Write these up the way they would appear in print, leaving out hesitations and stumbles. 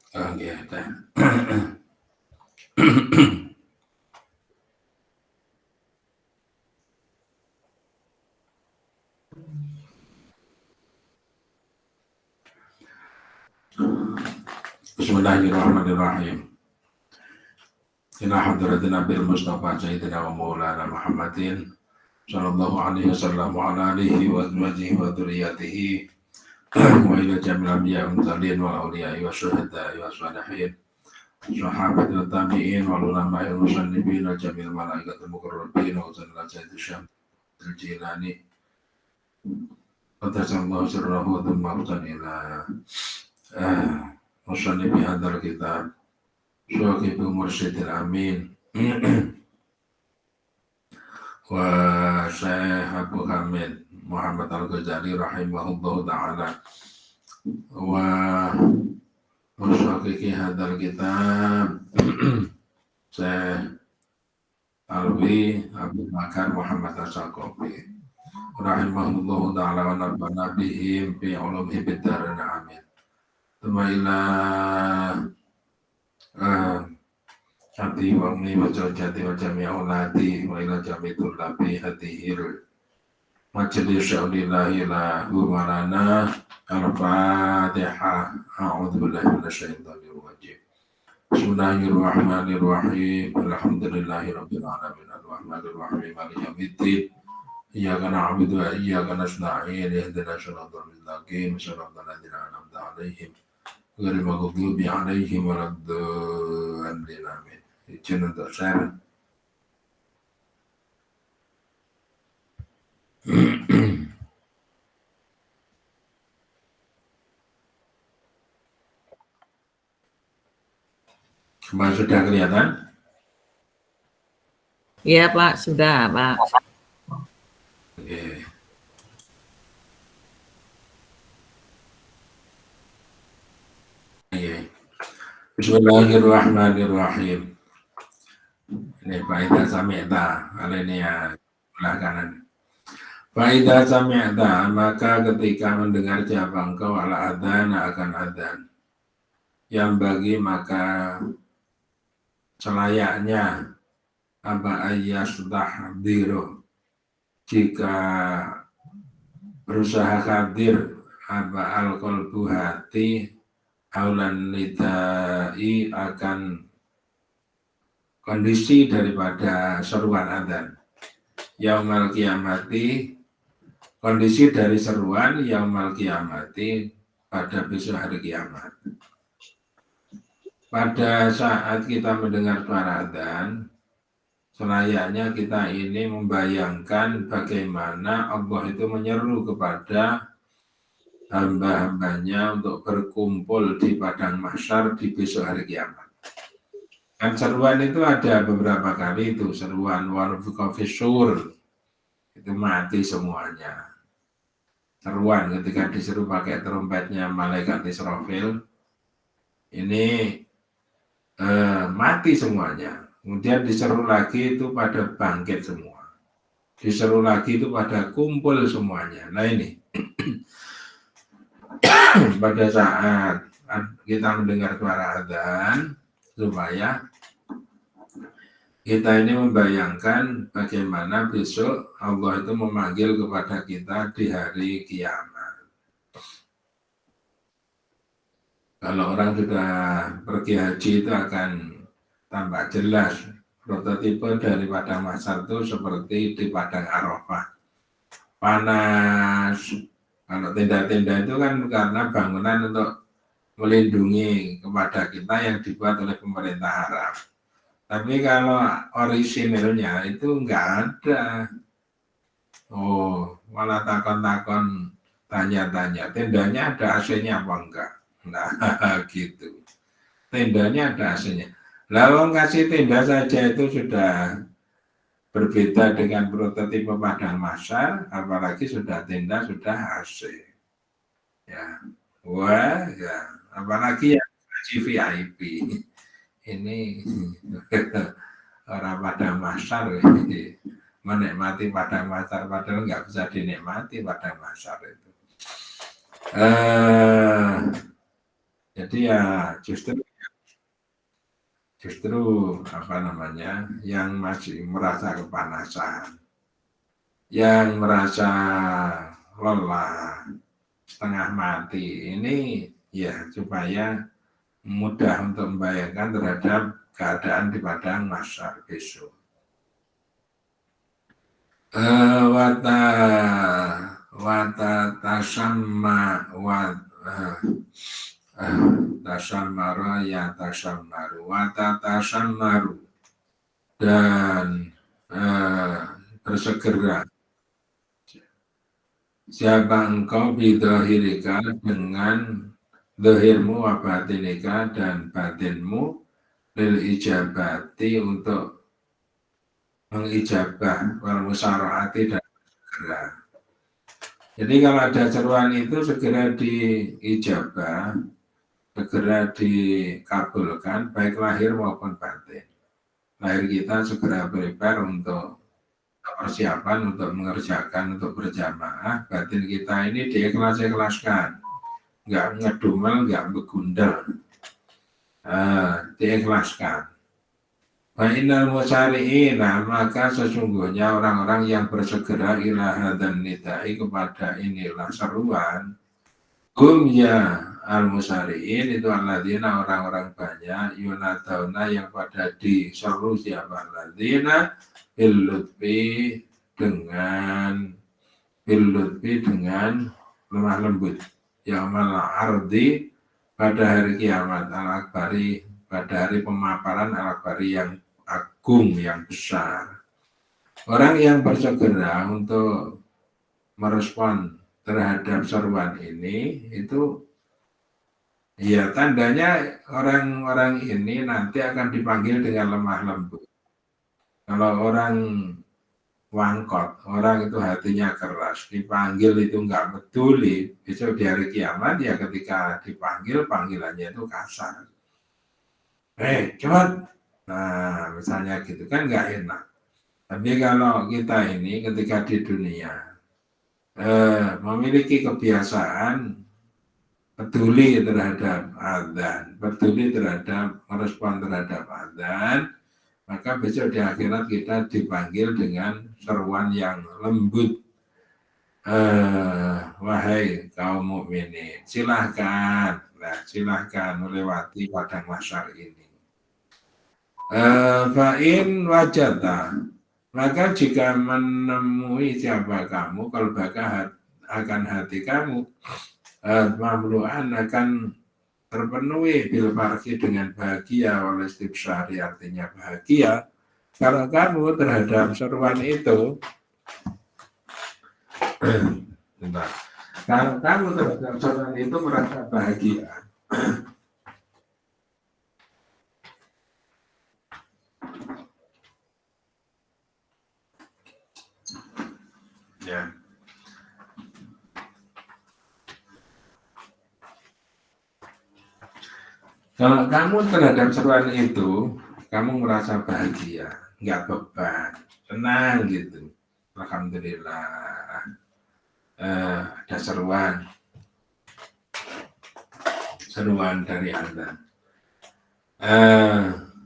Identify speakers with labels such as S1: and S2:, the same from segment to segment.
S1: Nggih, teh. Bismillahirrahmanirrahim. Ila hadratina bil Mustafa Sayyidina wa Maulana Muhammadin sallallahu alaihi wasallam wa ala alihi wa azwajihi wa dzurriyyatihi wa ila jamil anbiya wal mursalin wal awliya wa syuhada wa sholihin sahabat wa tabi'in wal ulama wal musannifin wa jamil malaikatul muqarrabin wa sallallahu alaihi wasallam Jilani wa tasallahu sirrahu wa thumma ila musannifi hadzal kitab Syuhibul Mursyidil Amin wa Syekh Abu Hamid Muhammad Al-Ghazali rahimahullahu ta'ala wa musyakiki hadzal kitab Syekh Alwi Abu Bakar Muhammad As-Saqafi rahimahullahu ta'ala wa nafa'ana bihim fi ulumihi bid darin amin. Tsumma ila Abdi wa ummi wa zawjati wa jami' auladi wa ila jami' tullabi hadihil majlis syaulillahi lahu wa lana al-fatihah. A'udzu billahi minasyaitonir rajim. Bismillahirrahmanirrahim. Alhamdulillahi rabbil alamin. Ar-rahmanir rahim. Maliki yaumiddin. Iyyaka na'budu wa iyyaka nasta'in. Ihdinas siratal mustaqim. Siratal ladzina an'amta 'alaihim ghairil maghdubi 'alaihim waladdallin. Amin. Izin untuk share. Kemarin sudah kelihatan?
S2: Iya Pak, sudah Pak.
S1: Oke. Bismillahirrahmanirrahim. Ini faedah sami'ta, ini ya belah kanan. Faedah sami'ta, maka ketika mendengar siapa engkau ala adzan akan adzan, yang bagi maka selayaknya apa ayasdahdiru, jika berusaha hadir apa al-qalbu hati aulan nidai akan kondisi daripada seruan adzan. Yaumal kiamati, kondisi dari seruan yaumal kiamati pada besok hari kiamat. Pada saat kita mendengar suara adzan, selayaknya kita ini membayangkan bagaimana Allah itu menyeru kepada hamba-hambanya untuk berkumpul di padang mahsyar di besok hari kiamat. Kan seruan itu ada beberapa kali itu, seruan wanufiqa fis-sur, itu mati semuanya. Seruan ketika diseru pakai trompetnya malaikat Israfil, ini mati semuanya. Kemudian diseru lagi itu pada bangkit semua. Diseru lagi itu pada kumpul semuanya. Nah ini pada saat kita mendengar suara adzan, supaya kita ini membayangkan bagaimana besok Allah itu memanggil kepada kita di hari kiamat. Kalau orang sudah pergi haji itu akan tambah jelas prototipe dari padang mahsyar itu seperti di padang Arafah. Panas. Kalau tenda-tenda itu kan karena bangunan untuk melindungi kepada kita yang dibuat oleh pemerintah Arab. Tapi kalau orisinilnya itu enggak ada. Oh, malah takon-takon tanya-tanya, tendanya ada AC-nya apa enggak? Nah, gitu. Tendanya ada AC-nya. Lalu kasih tenda saja itu sudah berbeda dengan prototipe padang mahsyar, apalagi sudah tenda sudah AC. Ya. Wah, ya. Apalagi yang haji VIP. Ini orang padang mahsyar ini menikmati padang mahsyar padahal nggak bisa dinikmati padang mahsyar itu. Jadi ya justru apa namanya, yang masih merasa kepanasan, yang merasa lelah, setengah mati ini ya supaya mudah untuk membayangkan terhadap keadaan di padang mahsyar besok. Wata tasamma tasammara ya tasammaru wata tasammaru dan bersegera siapa engkau bidhahirika dengan dohirmu wa batinika dan batinmu lil ijabati untuk mengijabah wal musaraati dan segera. Jadi kalau ada seruan itu segera diijabah, segera dikabulkan baik lahir maupun batin. Lahir kita segera prepare untuk persiapan untuk mengerjakan untuk berjamaah, batin kita ini diikhlas-ikhlaskan, nggak ngedumel, nggak begundal, diikhlaskan. Fa'inal musari'ina, maka sesungguhnya orang-orang yang bersegera ila hadan nidai kepada inilah seruan, ya al-musari'in itu alladzina orang-orang banyak yunadauna yang pada diseru siapa alladzina bilutfi dengan lemah lembut yaumal ardi pada hari kiamat al-akbari pada hari pemaparan al-akbari yang agung yang besar. Orang yang bersegera untuk merespon terhadap seruan ini itu ya tandanya orang-orang ini nanti akan dipanggil dengan lemah lembut. Kalau orang wangkot, orang itu hatinya keras, dipanggil itu nggak peduli, besok di hari kiamat ya ketika dipanggil, panggilannya itu kasar. Cepat. Nah, misalnya gitu kan nggak enak. Tapi kalau kita ini ketika di dunia memiliki kebiasaan peduli terhadap adzan, peduli terhadap merespon terhadap adzan, maka besok di akhirat kita dipanggil dengan seruan yang lembut. Wahai kaum mukminin, silahkan melewati padang mahsyar ini. Fa'in wajata, maka jika menemui siapa kamu, kalau bakal akan hati kamu mamlu'an akan terpenuhi bil farhi dengan bahagia oleh istibsyari artinya bahagia kalau kamu terhadap seruan itu kalau kamu terhadap seruan itu merasa bahagia ya. Kalau kamu terhadap seruan itu, kamu merasa bahagia, nggak beban, tenang gitu. Alhamdulillah, ada seruan dari Anda.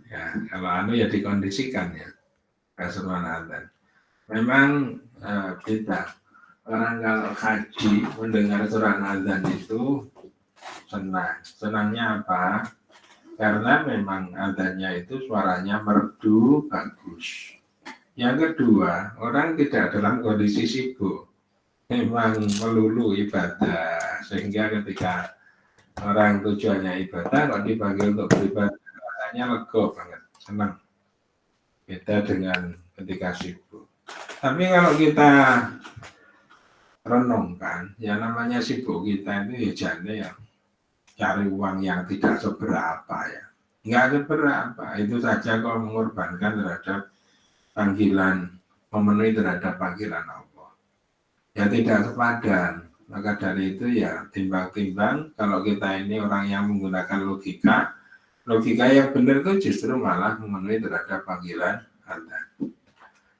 S1: Ya, kalau ya dikondisikan ya, seruan Anda. Memang beda. Orang kalau haji mendengar seruan azan itu senang. Senangnya apa? Karena memang adanya itu suaranya merdu, bagus. Yang kedua, orang tidak dalam kondisi sibuk. Memang melulu ibadah. Sehingga ketika orang tujuannya ibadah, kalau dipanggil untuk beribadah, rasanya lega banget, senang. Beda dengan ketika sibuk. Tapi kalau kita renungkan, ya namanya sibuk kita itu ya jane ya cari uang yang tidak seberapa ya, nggak seberapa, itu saja kok mengorbankan terhadap panggilan, memenuhi terhadap panggilan Allah, ya tidak sepadan. Maka dari itu ya timbang-timbang kalau kita ini orang yang menggunakan logika yang benar itu justru malah memenuhi terhadap panggilan Allah.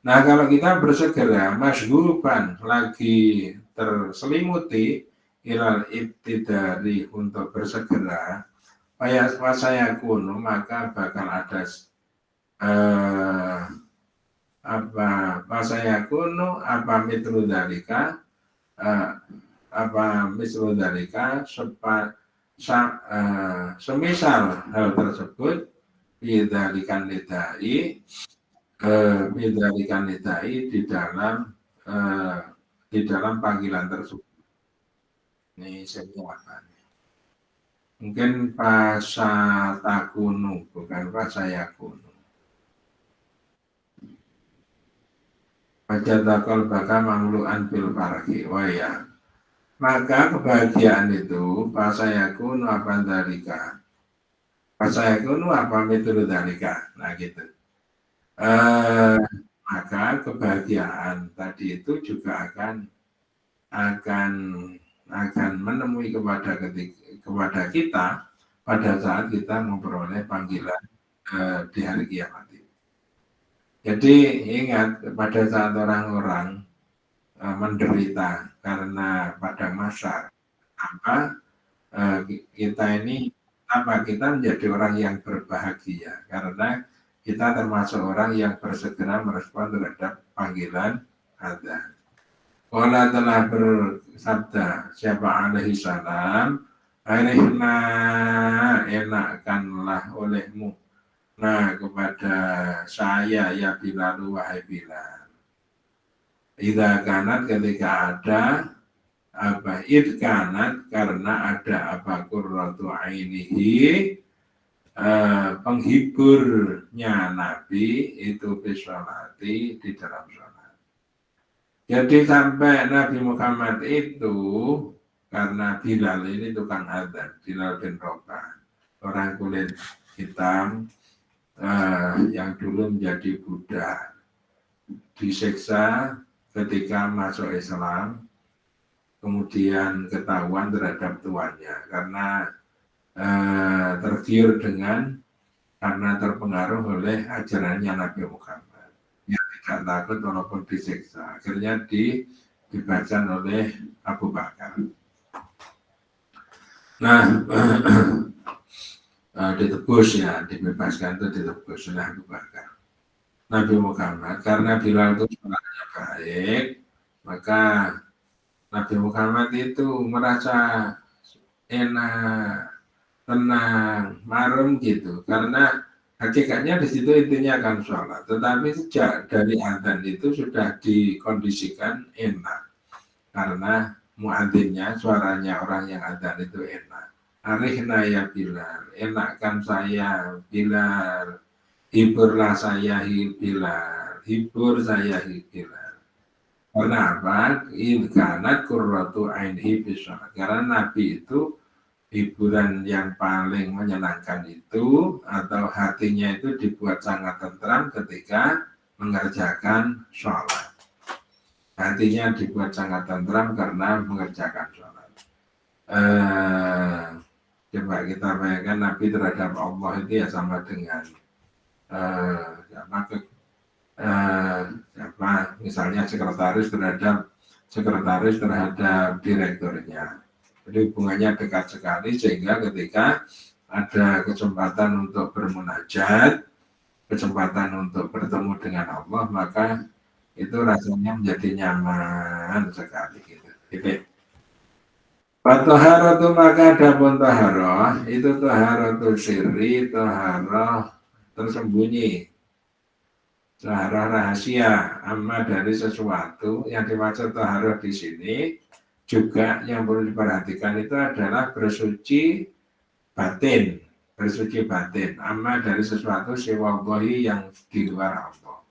S1: Nah kalau kita bersegera, masghuban lagi terselimuti ilal ibtidari untuk bersegera saya kuno maka bakal ada saya kuno apa mitru dalika apa mislu dalika semisal hal tersebut bidzalikan nidai di dalam panggilan tersebut. Ini semua mungkin pasatakunu bukan pasayakunu. Pajatakal baka mangluan bil farhi waya. Maka kebahagiaan itu pasayakunu apa dalika. Pasayakunu apa metode dalika. Nah gitu. Maka kebahagiaan tadi itu juga akan menemui kepada kita pada saat kita memperoleh panggilan di hari kiamat. Jadi ingat pada saat orang-orang menderita karena pada masa kita menjadi orang yang berbahagia karena kita termasuk orang yang bersegera merespon terhadap panggilan adzan. Allah telah bersabda siapa alaihi salam, arihna enakkanlah olehmu kepada saya ya Bilal wahai Bilal. Idza kanat ketika ada idkanat karena ada qurratu ainihi penghiburnya Nabi itu bisolati di dalam sholat. Jadi sampai Nabi Muhammad itu karena Bilal ini tukang adzan, Bilal bin Rabah, orang kulit hitam yang dulu menjadi budak, disiksa ketika masuk Islam, kemudian ketahuan terhadap tuannya karena tergiur karena terpengaruh oleh ajarannya Nabi Muhammad yang tidak takut walaupun disiksa, akhirnya dibebaskan oleh Abu Bakar. Dibebaskan itu ditebus oleh Abu Bakar. Nabi Muhammad karena Bilal itu suaranya baik, maka Nabi Muhammad itu merasa enak, tenang, marem gitu, karena hakikatnya di situ intinya akan sholat. Tetapi sejak dari adzan itu sudah dikondisikan enak, karena muadzinnya suaranya orang yang adzan itu enak. Arihna ya Bilal, enakkan saya Bilal, hiburlah saya Bilal, hibur saya Bilal. Karena apa? Inkanat qurratu ainihi bisolat. Karena Nabi itu hiburan yang paling menyenangkan itu atau hatinya itu dibuat sangat tentram ketika mengerjakan sholat. Hatinya dibuat sangat tentram karena mengerjakan sholat. Coba kita bayangkan Nabi terhadap Allah itu ya sama dengan misalnya sekretaris terhadap direkturnya. Jadi hubungannya dekat sekali sehingga ketika ada kesempatan untuk bermunajat, kesempatan untuk bertemu dengan Allah, maka itu rasanya menjadi nyaman sekali gitu. Toharatu maka adapun toharoh itu toharatu sirri, toharoh tersembunyi, toharoh rahasia, amma dari sesuatu yang dimaksud toharoh di sini juga yang perlu diperhatikan itu adalah bersuci batin, amma dari sesuatu siwallahi yang di luar Allah.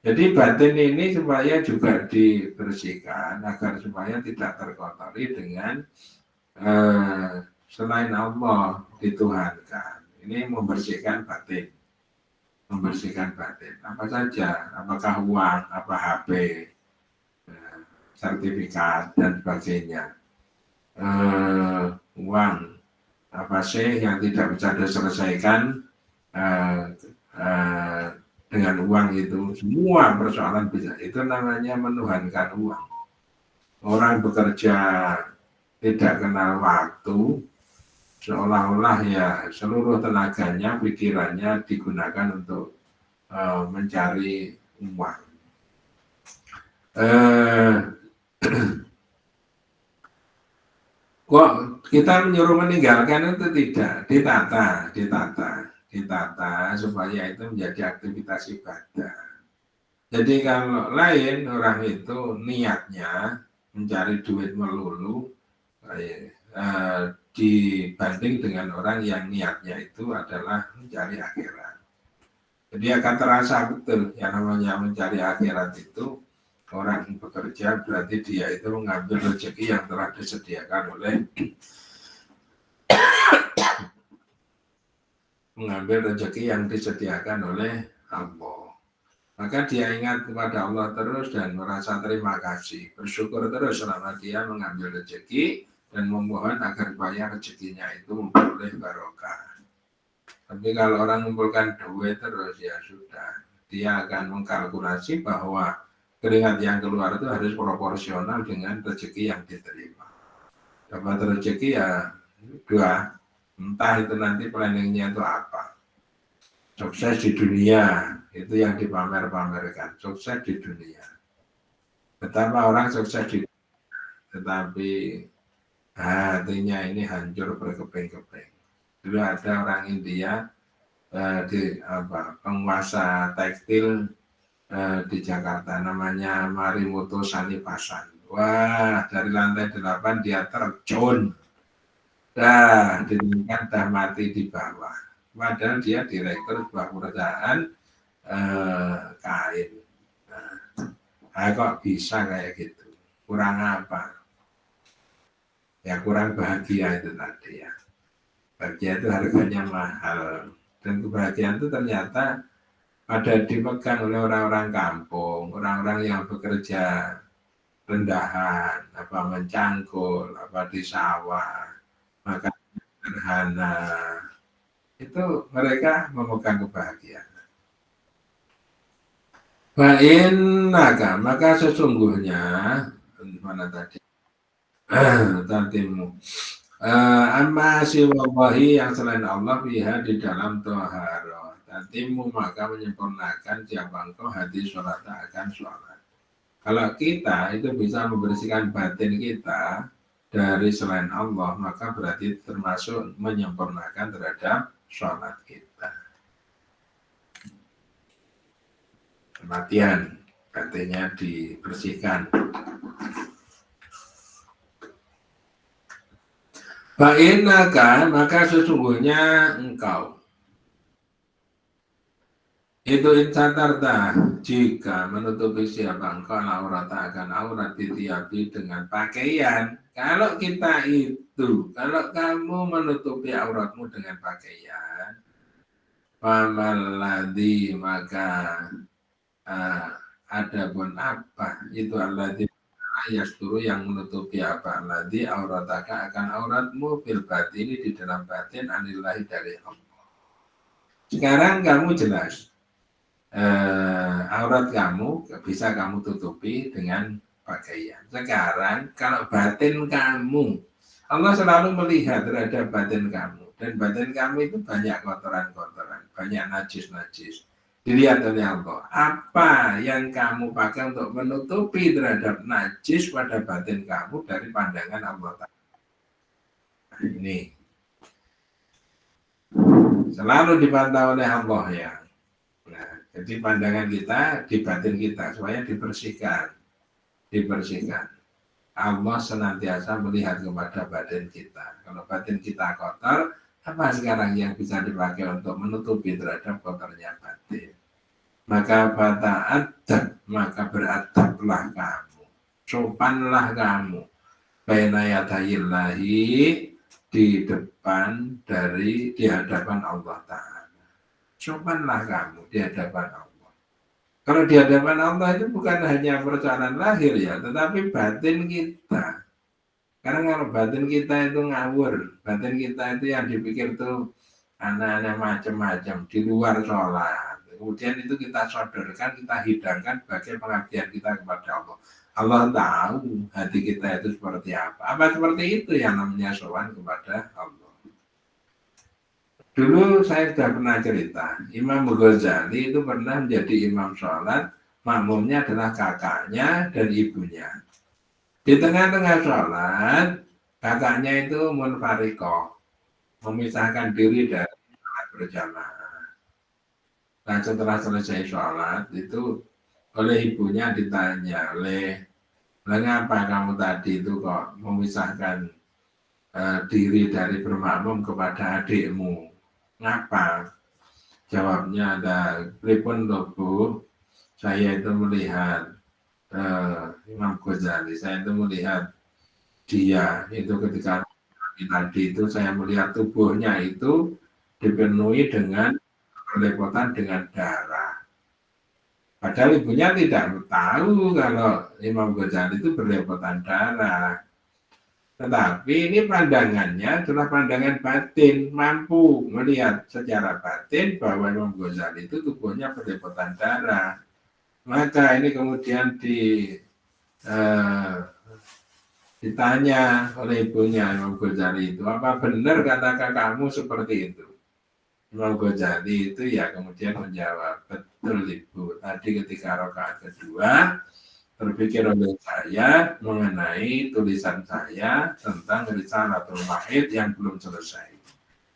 S1: Jadi batin ini supaya juga dibersihkan agar supaya tidak terkotori dengan selain Allah dituhankan. Ini membersihkan batin. Apa saja, apakah uang, apa HP, sertifikat dan sebagainya. Uang, apa sih yang tidak bisa diselesaikan dengan uang itu, semua persoalan bisa. Itu namanya menuhankan uang. Orang bekerja tidak kenal waktu, seolah-olah ya seluruh tenaganya, pikirannya digunakan untuk mencari uang. Kok kita menyuruh meninggalkan itu tidak, ditata supaya itu menjadi aktivitas ibadah. Jadi kalau lain orang itu niatnya mencari duit melulu, dibanding dengan orang yang niatnya itu adalah mencari akhirat. Jadi akan terasa betul yang namanya mencari akhirat itu, orang bekerja berarti dia itu mengambil rezeki yang telah disediakan oleh Allah. Maka dia ingat kepada Allah terus dan merasa terima kasih, bersyukur terus selama dia mengambil rezeki dan memohon agar supaya rezekinya itu memperoleh barokah. Tapi kalau orang mengumpulkan duit terus ya sudah, dia akan mengkalkulasi bahwa keringat yang keluar itu harus proporsional dengan rezeki yang diterima. Dapat rezeki ya dua, entah itu nanti planningnya itu apa. Sukses di dunia itu yang dipamer-pamerkan, sukses di dunia. Betapa orang sukses di dunia, tetapi hatinya ini hancur berkeping-keping. Dulu ada orang India penguasa tekstil di Jakarta, namanya Marimoto Sanipasan. Wah, dari lantai 8 dia terjun, ditemukan dah mati di bawah. Padahal dia direktur sebuah perusahaan kain. Kok bisa kayak gitu? Kurang apa? Ya kurang bahagia itu tadi ya. Bahagia itu harganya mahal. Dan kebahagiaan itu ternyata ada dipegang oleh orang-orang kampung, orang-orang yang bekerja rendahan, mencangkul, di sawah, maka sederhana. Itu mereka memegang kebahagiaan. Maka sesungguhnya mana tadi? Tadimu. Amma siwallahi yang selain Allah fiha di dalam toharo. Tadimu maka menyempurnakan siapa engkau hati sholat akan sholat. Kalau kita itu bisa membersihkan batin kita dari selain Allah, maka berarti termasuk menyempurnakan terhadap sholat kita. Kematian artinya dibersihkan. Fa'inaka maka sesungguhnya engkau itu insatarta jika menutupi siapa engkau aurat akan aurat ditiapi dengan pakaian. Kalau kamu menutupi auratmu dengan pakaian, famalladzi maka adapun apa itu alladzi yasturu yang menutupi apa alladzi aurataka akan auratmu fil batini di dalam batin anillahi dari Allah. Sekarang kamu jelas aurat kamu bisa kamu tutupi dengan pakaian. Sekarang kalau batin kamu, Allah selalu melihat terhadap batin kamu, dan batin kamu itu banyak kotoran-kotoran, banyak najis-najis. Dilihat oleh Allah, apa yang kamu pakai untuk menutupi terhadap najis pada batin kamu dari pandangan Allah. Ini selalu dipantau oleh Allah ya. Nah, jadi pandangan kita di batin kita supaya dibersihkan. Allah senantiasa melihat kepada batin kita. Kalau batin kita kotor, apa sekarang yang bisa dipakai untuk menutupi terhadap kotornya batin? Maka maka beradablah kamu, sopanlah kamu, baina yadayillahi di hadapan Allah Ta'ala. Sopanlah kamu di hadapan Allah. Kalau di hadapan Allah itu bukan hanya persoalan lahir ya, tetapi batin kita. Karena kalau batin kita itu ngawur, batin kita itu yang dipikir tuh anak-anak macam-macam di luar sholat. Kemudian itu kita sodorkan, kita hidangkan sebagai pengabdian kita kepada Allah. Allah tahu hati kita itu seperti apa. Apa seperti itu yang namanya sowan kepada Allah. Dulu saya sudah pernah cerita, Imam Ghazali itu pernah menjadi imam sholat, makmumnya adalah kakaknya dan ibunya. Di tengah-tengah sholat, kakaknya itu munfarikoh, memisahkan diri dari sholat berjamaah. Nah setelah selesai sholat itu oleh ibunya ditanya, mengapa kamu tadi itu kok memisahkan diri dari bermakmum kepada adikmu? Ngapa? Jawabnya ada pripun Bu, saya itu melihat Imam Ghazali, saya itu melihat dia itu ketika tadi itu saya melihat tubuhnya itu dipenuhi dengan berlepotan dengan darah. Padahal ibunya tidak tahu kalau Imam Ghazali itu berlepotan darah. Tetapi ini pandangannya adalah pandangan batin, mampu melihat secara batin bahwa Imam Ghazali itu tubuhnya berlepotan darah. Maka ini kemudian ditanya oleh ibunya Imam Ghazali itu, apa benar kata kakakmu seperti itu? Imam Ghazali itu ya kemudian menjawab, betul ibu, tadi ketika rakaat kedua berpikir oleh saya mengenai tulisan saya tentang Risalatul Wahid yang belum selesai.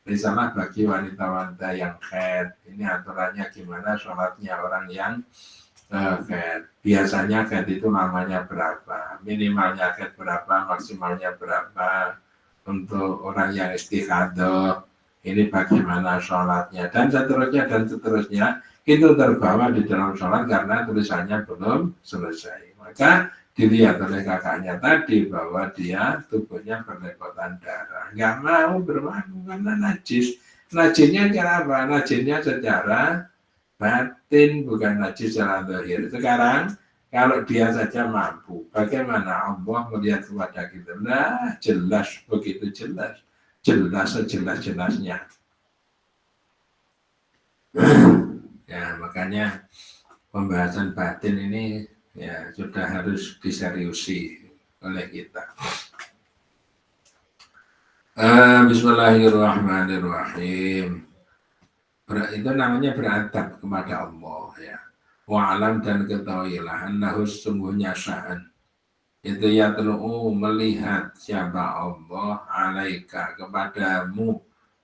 S1: Risalah bagi wanita-wanita yang haid. Ini aturannya gimana sholatnya orang yang haid. Biasanya haid itu namanya berapa? Minimalnya haid berapa? Maksimalnya berapa? Untuk orang yang istikhadah, ini bagaimana sholatnya? Dan seterusnya. Itu terbawa di dalam sholat karena tulisannya belum selesai. Maka dilihat oleh kakaknya tadi bahwa dia tubuhnya berlepotan darah. Nggak mau bermakmum karena najis. Najisnya cara apa? Najisnya secara batin, bukan najis secara zahir. Sekarang kalau dia saja mampu, bagaimana Allah melihat kepada kita? Nah, jelas, begitu jelas. Jelas sejelas-jelasnya. Ya, makanya pembahasan batin ini ya sudah harus diseriusi oleh kita. Bismillahirrahmanirrahim. Itu namanya beradab kepada Allah ya. Wa'alam dan ketahuilah annahu sungguhnya sya'an. Itu ya telu'u melihat siapa Allah alaika kepadamu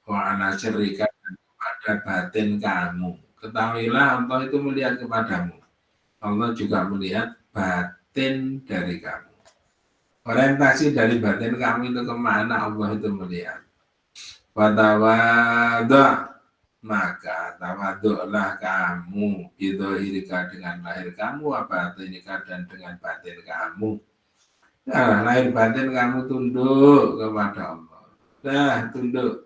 S1: wa ala syirika dan kepada batin kamu. Ketahuilah Allah itu melihat kepadamu. Allah juga melihat batin dari kamu. Orientasi dari batin kamu itu kemana Allah itu melihat. Watawada, maka tawaduklah kamu bidohirika dengan lahir kamu, batinika dan dengan batin kamu. Nah, lahir batin kamu tunduk kepada Allah. Dah tunduk.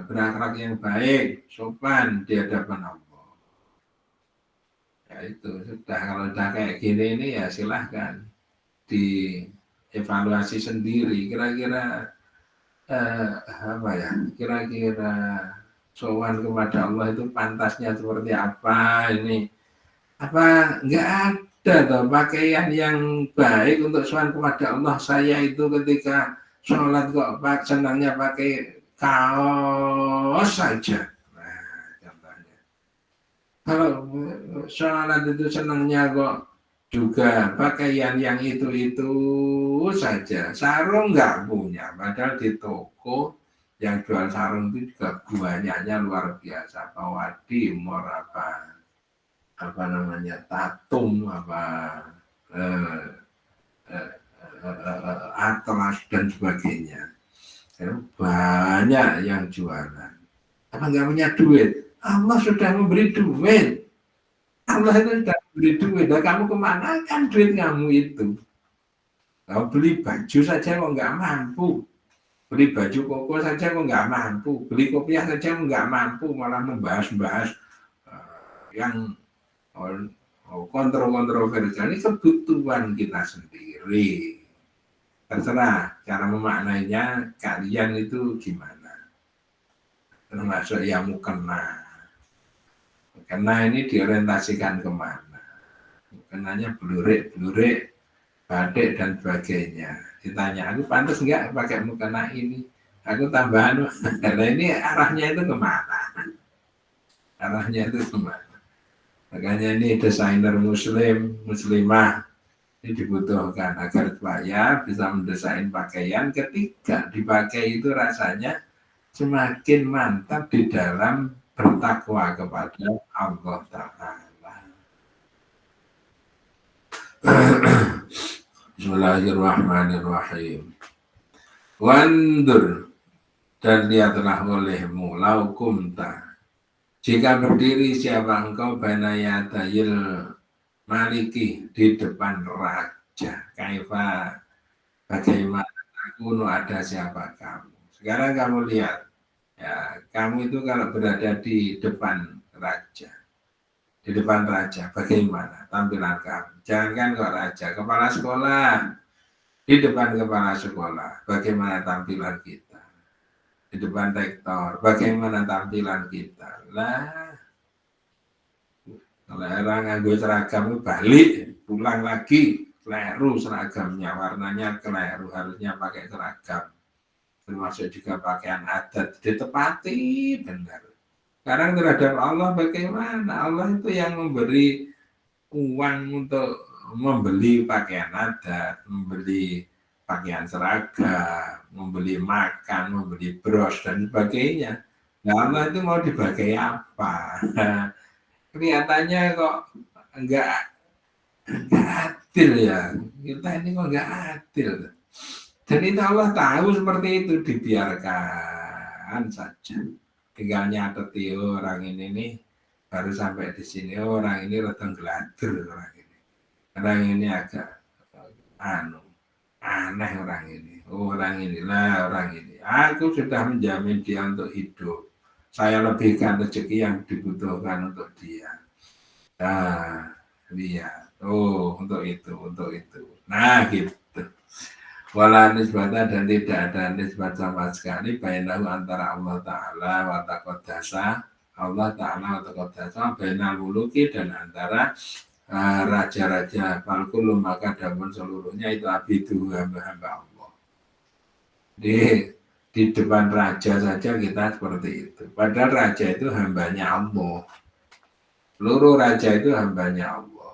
S1: Berakhlak yang baik, sopan di hadapan Allah. Ya itu sudah, kalau sudah kayak gini ini ya silahkan dievaluasi sendiri. Kira-kira apa ya? Kira-kira sowan kepada Allah itu pantasnya seperti apa ini? Apa enggak ada toh pakaian yang baik untuk sowan kepada Allah? Saya itu ketika sholat kok senangnya pakai kaos saja. Nah, contohnya. Kalau sholat itu senangnya kok juga pakaian yang itu saja. Sarung nggak punya, padahal di toko yang jual sarung itu juga banyaknya luar biasa. Pawadi, mor apa namanya, tatum, atlas dan sebagainya. Banyak yang jualan. Apa nggak punya duit? Allah sudah memberi duit. Allah itu sudah memberi duit. Dan kamu kemana kan duit kamu itu? Kalau beli baju saja kok nggak mampu. Beli baju koko saja kok nggak mampu. Beli kopiah saja kok nggak mampu. Malah membahas-bahas yang kontroversial. Ini kebutuhan kita sendiri. Terserah cara memaknainya kalian itu gimana. Termasuk yang mukena. Mukena ini diorientasikan kemana? Mukenanya blurik, batik dan sebagainya. Ditanya, aku pantas enggak pakai mukena ini? Aku tambahan. Nah ini arahnya itu kemana? Arahnya itu kemana? Makanya ini desainer muslimah ini dibutuhkan agar supaya bisa mendesain pakaian ketika dipakai itu rasanya semakin mantap di dalam bertakwa kepada Allah Ta'ala. Bismillahirrahmanirrahim. Wandur, dan lihatlah olehmu laukumta, jika berdiri siapa engkau banayatayil maliki, di depan raja. Kaifa, bagaimana kuno ada siapa kamu. Sekarang kamu lihat ya, kamu itu kalau berada di depan raja, di depan raja bagaimana tampilan kamu. Jangankan kok raja, kepala sekolah, di depan kepala sekolah bagaimana tampilan kita, di depan rektor bagaimana tampilan kita. Lah kalau orang nganggo seragam balik pulang lagi keliru seragamnya, warnanya keliru, harusnya pakai seragam, termasuk juga pakaian adat ditepati benar. Sekarang terhadap Allah bagaimana? Allah itu yang memberi uang untuk membeli pakaian adat, membeli pakaian seragam, membeli makan, membeli bros dan sebagainya. Nah Allah itu mau dipakai apa? Kelihatannya kok enggak adil ya. Kita ini kok enggak adil. Dan itu Allah tahu seperti itu, dibiarkan saja. Tinggal nyateti orang ini nih baru sampai di sini, orang ini rada gelader orang ini. Orang ini agak aneh orang ini. Orang inilah orang ini. Aku sudah menjamin dia untuk hidup. Saya lebihkan rezeki yang dibutuhkan untuk dia. Nah, lihat. Oh, untuk itu. Nah, gitu. Wala nisbata, dan tidak ada nisbat sama sekali bainahu antara Allah Ta'ala wa taqaddasa, Allah Ta'ala wa taqaddasa bainal muluki, dan antara raja-raja. Falkullu, maka damun seluruhnya itu abidu, hamba-hamba Allah. Di depan raja saja kita seperti itu. Padahal raja itu hambanya Allah. Seluruh raja itu hambanya Allah.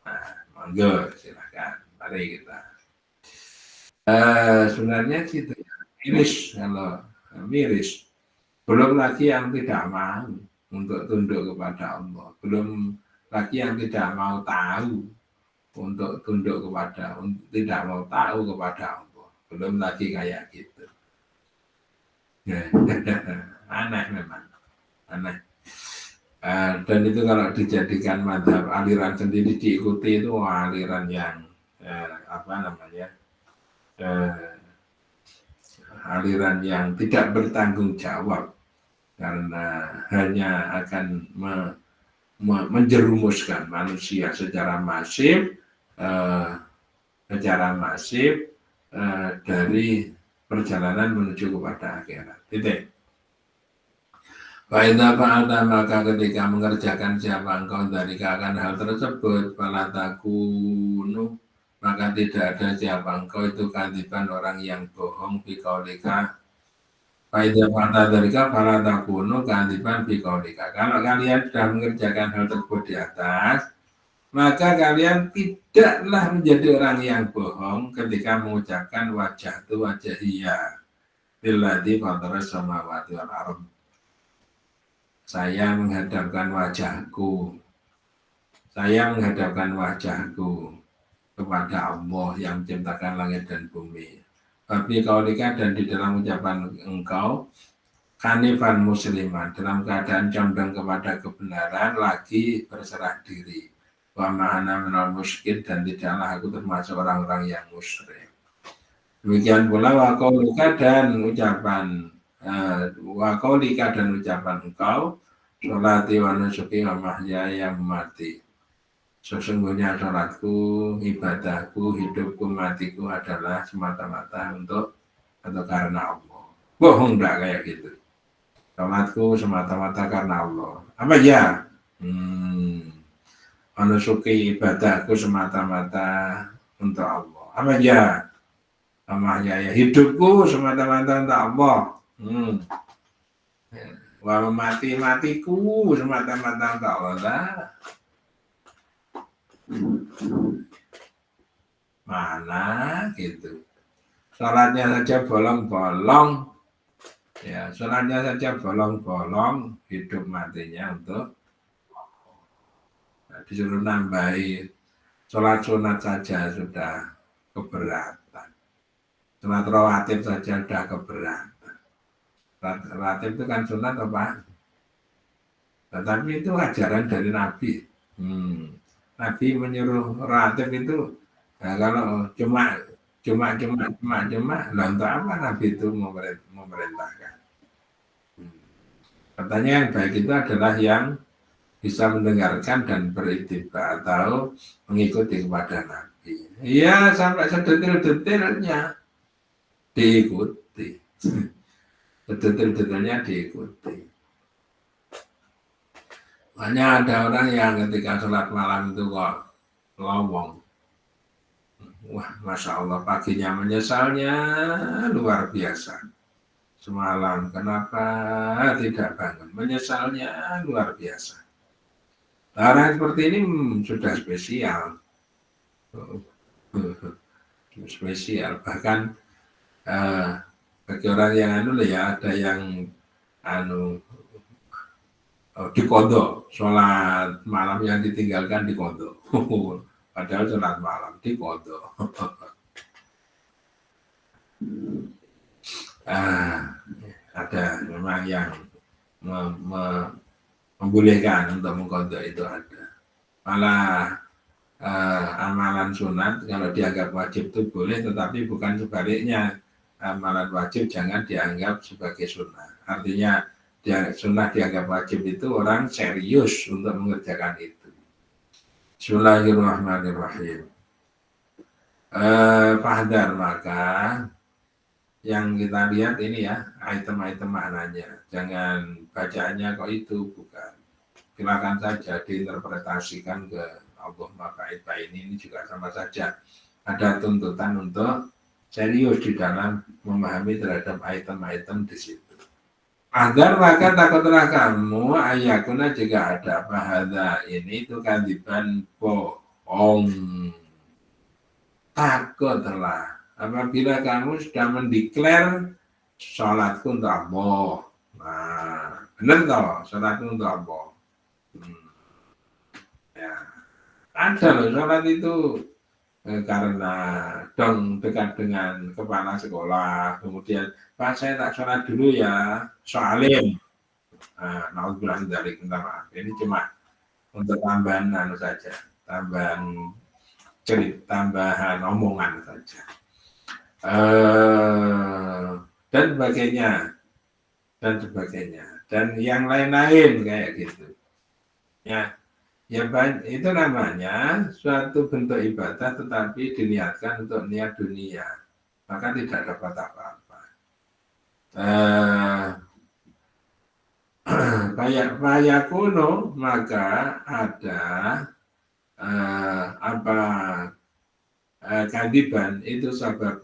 S1: Nah, monggo silakan. Mari kita. Sebenarnya gitu ya. Miris. Belum lagi yang tidak mau untuk tunduk kepada Allah. Belum lagi yang tidak mau tahu untuk tunduk kepada, tidak mau tahu kepada Allah. Belum lagi kayak gitu. Aneh memang. Aneh. Dan itu kalau dijadikan madhab aliran sendiri diikuti itu aliran yang aliran yang tidak bertanggung jawab, karena hanya akan menjerumuskan manusia secara masif dari perjalanan menuju kepada akhirat. Titik. Fa'idha fa'alta, maka ketika mengerjakan siapa engkau dari akan hal tersebut, fala takunu, maka tidak ada siapa engkau itu kadiban, orang yang bohong, biqaulika. Fa'idha fa'alta dzalika fala takunu kadiban biqaulika. Kalau kalian sudah mengerjakan hal tersebut di atas, maka kalian tidaklah menjadi orang yang bohong ketika mengucapkan wajah itu wajahiyah lilladzi fatharas samawati wal ardh. Saya menghadapkan wajahku kepada Allah yang menciptakan langit dan bumi. Tapi kaulika, dan di dalam ucapan engkau, hanifan musliman, dalam keadaan condong kepada kebenaran, lagi berserah diri. Wa ma'ana minal musyrikin, dan tidaklah aku termasuk orang-orang yang musyrik. Demikian pula wa qaulika, dan ucapan engkau, sholati wa nusuki wa mahyaya mati. Sesungguhnya sholatku, ibadahku, hidupku, matiku adalah semata-mata untuk atau karena Allah. Bohong enggak kayak gitu. Sholatku semata-mata karena Allah. Apa ya? Nusuki, ibadahku semata-mata untuk Allah. Apa ya? Amahnya ya hidupku semata-mata untuk Allah. Wa mati-matiku semata-mata untuk Allah. Mana gitu. Sholatnya saja bolong-bolong. Ya, sholatnya saja bolong-bolong, hidup matinya untuk disuruh nambahi sholat sunat saja sudah keberatan. Sholat rawatib saja sudah keberatan. Rawatib itu kan sunat apa? Tetapi itu ajaran dari Nabi. Nabi menyuruh rawatib itu, nah kalau cuma, lah untuk apa Nabi itu memerintahkan? Katanya yang baik itu adalah yang bisa mendengarkan dan beriktibar atau mengikuti kepada Nabi. Iya, sampai sedetil-detilnya diikuti. Sedetil-detilnya diikuti. Hanya ada orang yang ketika sholat malam itu kok lowong. Wah, Masya Allah, paginya menyesalnya luar biasa. Semalam kenapa tidak bangun? Menyesalnya luar biasa. Orang seperti ini sudah spesial. Spesial. Bahkan bagi orang yang ada yang dikodok, sholat malam yang ditinggalkan dikodok. Padahal sholat malam dikodok. Ada memang yang membolehkan untuk mengkodok itu ada. Malah amalan sunat kalau dianggap wajib itu boleh, tetapi bukan sebaliknya. Amalan wajib jangan dianggap sebagai sunnah. Artinya sunnah dianggap wajib itu orang serius untuk mengerjakan itu. Bismillahirrahmanirrahim. Fahdar, maka yang kita lihat ini ya, item-item maknanya. Jangan bacaannya kok itu, bukan. Silakan saja diinterpretasikan ke Allah mafa'id ini juga sama saja. Ada tuntutan untuk serius di dalam memahami terhadap item-item di situ. Agar maka takutlah kamu ayakuna jika ada bahada ini itu kadiban bohong. Takutlah apabila kamu sudah mendeklar sholatku untuk Allah. Nah, benar toh sholatku untuk Allah. Ya, ada loh sholat itu karena dong dekat dengan kepala sekolah, kemudian Pak saya tak sholat dulu ya, soalim. Naudzubillah dari minta maaf. Ini cuma untuk tambahan saja, tambahan cerita, tambahan omongan saja. Dan sebagainya, dan yang lain-lain kayak gitu. Ya, itu namanya suatu bentuk ibadah tetapi diniatkan untuk niat dunia, maka tidak dapat apa-apa. Kayak kuno, maka ada kadiban itu sababah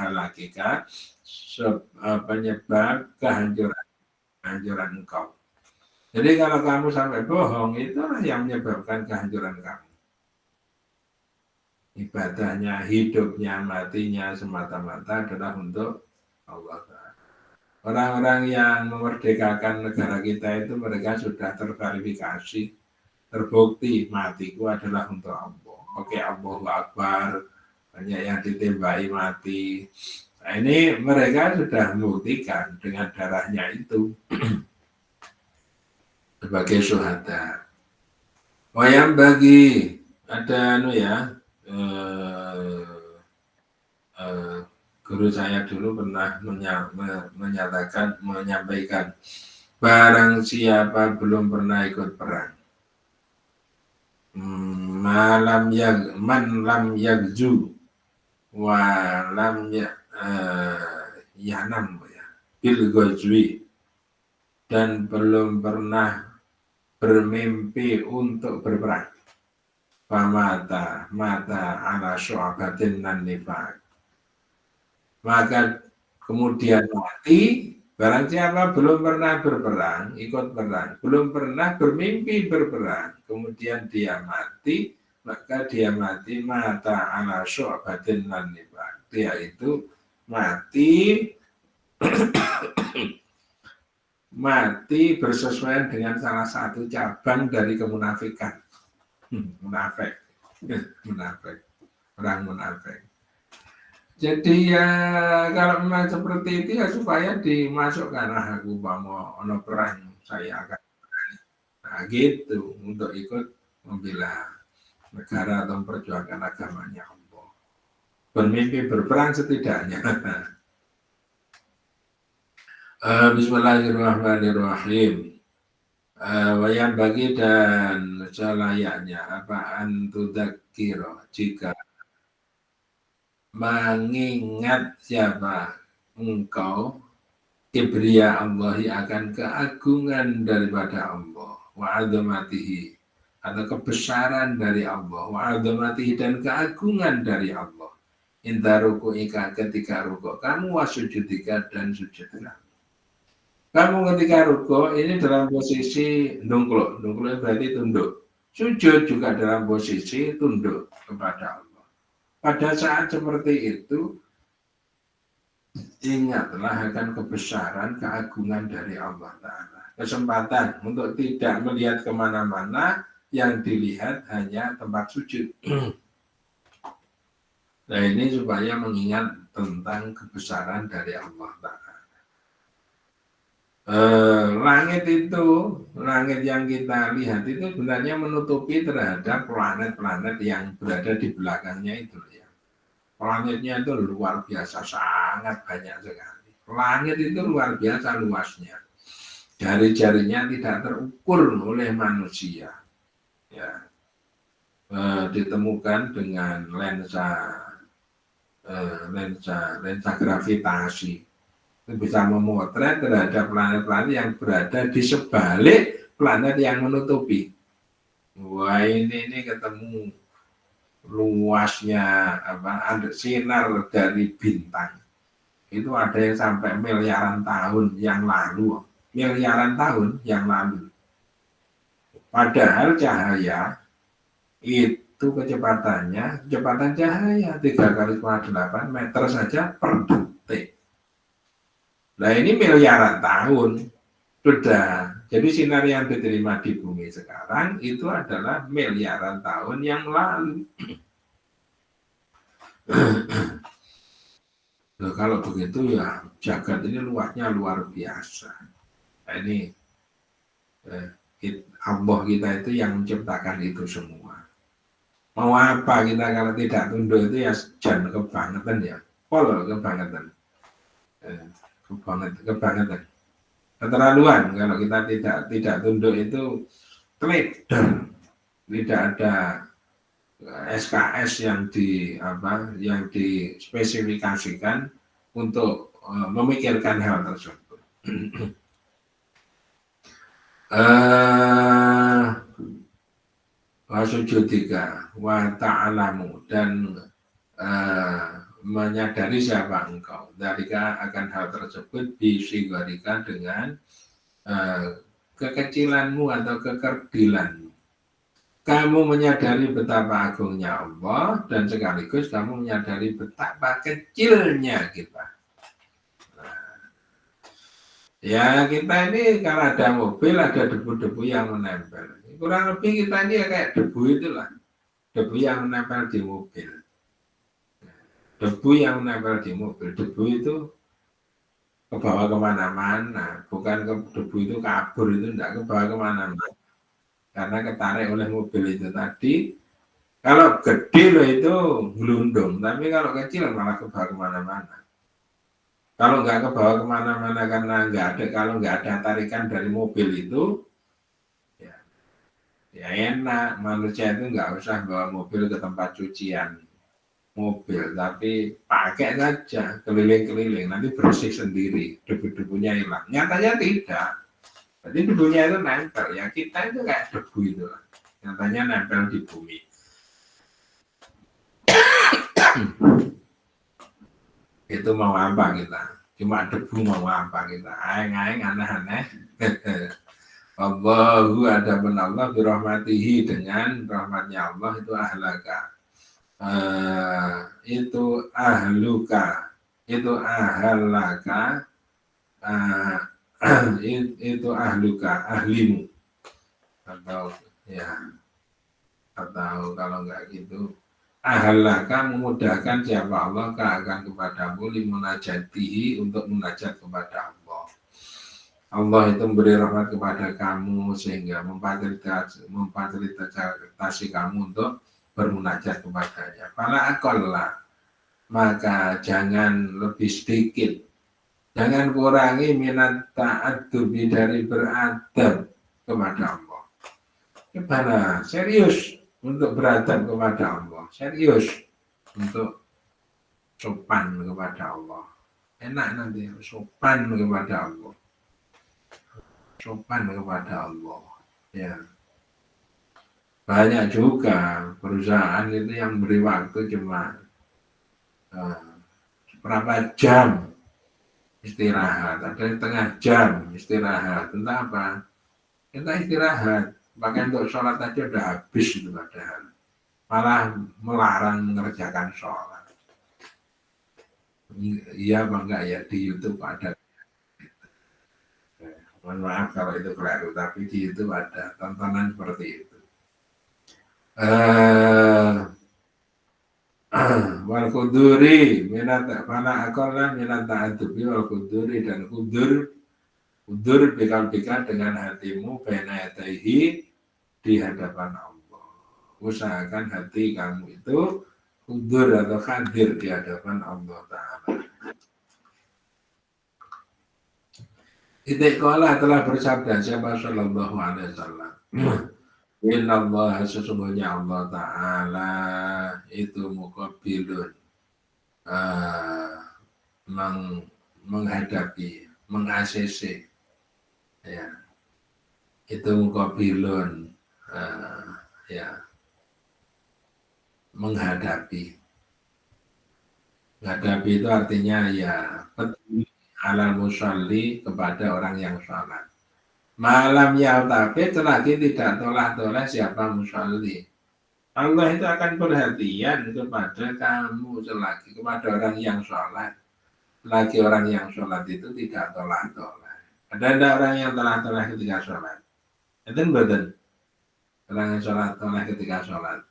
S1: hakikat, penyebab kehancuran engkau. Jadi kalau kamu sampai bohong, itulah yang menyebabkan kehancuran kamu. Ibadahnya, hidupnya, matinya semata-mata adalah untuk Allah. Orang-orang yang memerdekakan negara kita itu mereka sudah terverifikasi, terbukti matiku adalah untuk Allah. Oke, Allahu Akbar, banyak yang ditembaki mati. Nah, ini mereka sudah membuktikan dengan darahnya itu sebagai syuhada. Wayang bagi ada guru saya dulu pernah menyampaikan barang siapa belum pernah ikut perang, man lam yagzu wa lam yanam bil ghazwi, dan belum pernah bermimpi untuk berperang, mata ala syu'abatin nan nifaq, maka kemudian mati. Barang siapa belum pernah berperang, ikut perang, belum pernah bermimpi berperang, kemudian dia mati, maka dia mati mata ala syu'batin lan nifaq. Dia itu mati mati bersesuaian dengan salah satu cabang dari kemunafikan. Munafik, munafik, orang munafik. Jadi ya kalau memang seperti itu ya supaya dimasukkan aku mau ono perang saya akan nah gitu untuk ikut membela negara atau memperjuangkan agamanya Allah. Bermimpi berperang setidaknya. Bismillahirrahmanirrahim. Wayang bagi dan selayaknya apa antudakiro jika mengingat siapa engkau kibria Allahi akan keagungan daripada Allah wa azamatihi atau kebesaran dari Allah wa azamatihi dan keagungan dari Allah inta ruku'ika ketika ruku' kamu wa sujudika dan sujud kamu ketika ruku' ini dalam posisi dungkluk berarti tunduk, sujud juga dalam posisi tunduk kepada Allah. Pada saat seperti itu, ingatlah akan kebesaran, keagungan dari Allah Ta'ala. Kesempatan untuk tidak melihat kemana-mana, yang dilihat hanya tempat sujud. Nah ini supaya mengingat tentang kebesaran dari Allah Ta'ala. Langit yang kita lihat itu sebenarnya menutupi terhadap planet-planet yang berada di belakangnya itu. Planetnya itu luar biasa, sangat banyak sekali. Langit itu luar biasa luasnya. Jari-jarinya tidak terukur oleh manusia. Ya. Ditemukan dengan lensa gravitasi. Itu bisa memotret terhadap planet-planet yang berada di sebalik planet yang menutupi. Wah ini ketemu luasnya ada sinar dari bintang itu ada yang sampai miliaran tahun yang lalu, padahal cahaya itu kecepatan cahaya 3,8 meter saja per detik. Nah ini miliaran tahun sudah. Jadi sinar yang diterima di bumi sekarang itu adalah miliaran tahun yang lalu. Nah, kalau begitu ya jagat ini luasnya luar biasa. Nah, ini Allah kita itu yang menciptakan itu semua. Mau apa kita kalau tidak tunduk itu ya jangan kebangetan ya. Pol kebangetan. Kebangetan. Keterlaluan kalau kita tidak tunduk itu trader, tidak ada SKS yang dispesifikasikan untuk memikirkan hal tersebut. Wasujudika wa ta'alamu dan menyadari siapa engkau. Dalika akan hal tersebut bisigorika dengan kekecilanmu atau kekerdilanmu. Kamu menyadari betapa agungnya Allah dan sekaligus kamu menyadari betapa kecilnya kita. Ya kita ini kalau ada mobil ada debu-debu yang menempel. Kurang lebih kita ini ya kayak debu itulah. Debu yang menempel di mobil. Debu yang menempel di mobil, debu itu ke bawah kemana-mana, bukan debu itu kabur, itu tidak ke bawah kemana-mana, karena ketarik oleh mobil itu tadi. Kalau gede loh itu gelundung, tapi kalau kecil malah ke bawah kemana-mana. Kalau nggak ke bawah kemana-mana karena kalau nggak ada tarikan dari mobil itu, ya enak, manusia itu nggak usah bawa mobil ke tempat cucian mobil, tapi pakai saja keliling-keliling, nanti bersih sendiri, debu-debunya hilang. Nyatanya tidak, jadi debunya itu nempel, ya kita itu kayak debu itu, nyatanya nempel di bumi. Itu mau apa kita? Cuma debu mau apa kita? Aing-aing aneh-aneh. Allahu adapun Allah birahmatihi, dengan rahmatnya Allah itu ahlaka. Itu ahluka, itu ahlaka, itu ahluka, ahlimu, atau ya, atau kalau enggak gitu, ahlaka memudahkan siapa Allah akan kepadamu limunajatihi, untuk munajat kepada Allah. Allah itu memberi rahmat kepada kamu sehingga memfasilitasi kamu untuk bermunajat kepadanya. Fala akolla, maka jangan lebih sedikit, jangan kurangi minat ta'addubi, dari beradab kepada Allah. Gimana? Serius untuk beradab kepada Allah, serius untuk sopan kepada Allah. Enak nanti sopan kepada Allah, sopan kepada Allah. Ya, banyak juga perusahaan itu yang beri waktu cuma berapa jam istirahat, ada yang tengah jam istirahat. Tentang apa? Kita istirahat, bahkan untuk sholat aja udah habis itu, padahal malah melarang mengerjakan sholat. Iya apa enggak ya, di YouTube ada. Mohon maaf kalau itu keliru, tapi di YouTube ada tontonan seperti itu. Wal kuduri minat mana akola minat ta'adubi wal kuduri, dan kudur bekal-bekal dengan hatimu bena yadaihi, di hadapan Allah. Usahakan hati kamu itu kudur atau hadir di hadapan Allah Ta'ala. Itiqolah telah bersabda siapa sallallahu alaihi wasallam, Inna Allah, sesungguhnya Allah Ta'ala itu muqabilun, menghadapi, meng-ACC, ya, itu muqabilun, ya, menghadapi. Menghadapi itu artinya ya peduli alal musalli, kepada orang yang sholat. Malam yaltafit, selagi tidak tolak-tolak siapa musalli. Allah itu akan perhatian kepada kamu selagi, kepada orang yang sholat. Selagi orang yang sholat itu tidak tolak-tolak. Ada orang yang tolak-tolak ketika sholat? Itu betul. Orang yang sholat tolak ketika sholat.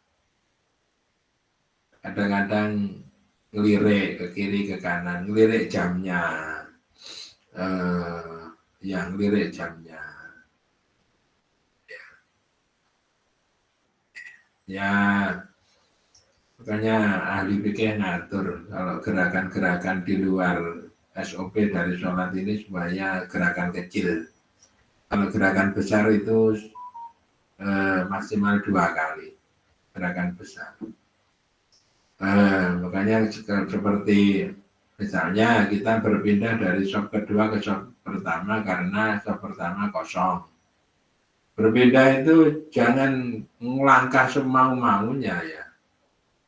S1: Kadang-kadang ngelirik ke kiri ke kanan, ngelirik jamnya, yang ngelirik jamnya. Ya, makanya ahli fikih ngatur kalau gerakan-gerakan di luar SOP dari sholat ini supaya gerakan kecil. Kalau gerakan besar itu maksimal 2 kali gerakan besar. Makanya seperti misalnya kita berpindah dari shop kedua ke shop pertama karena shop pertama kosong. Berpindah itu jangan melangkah semau-maunya ya.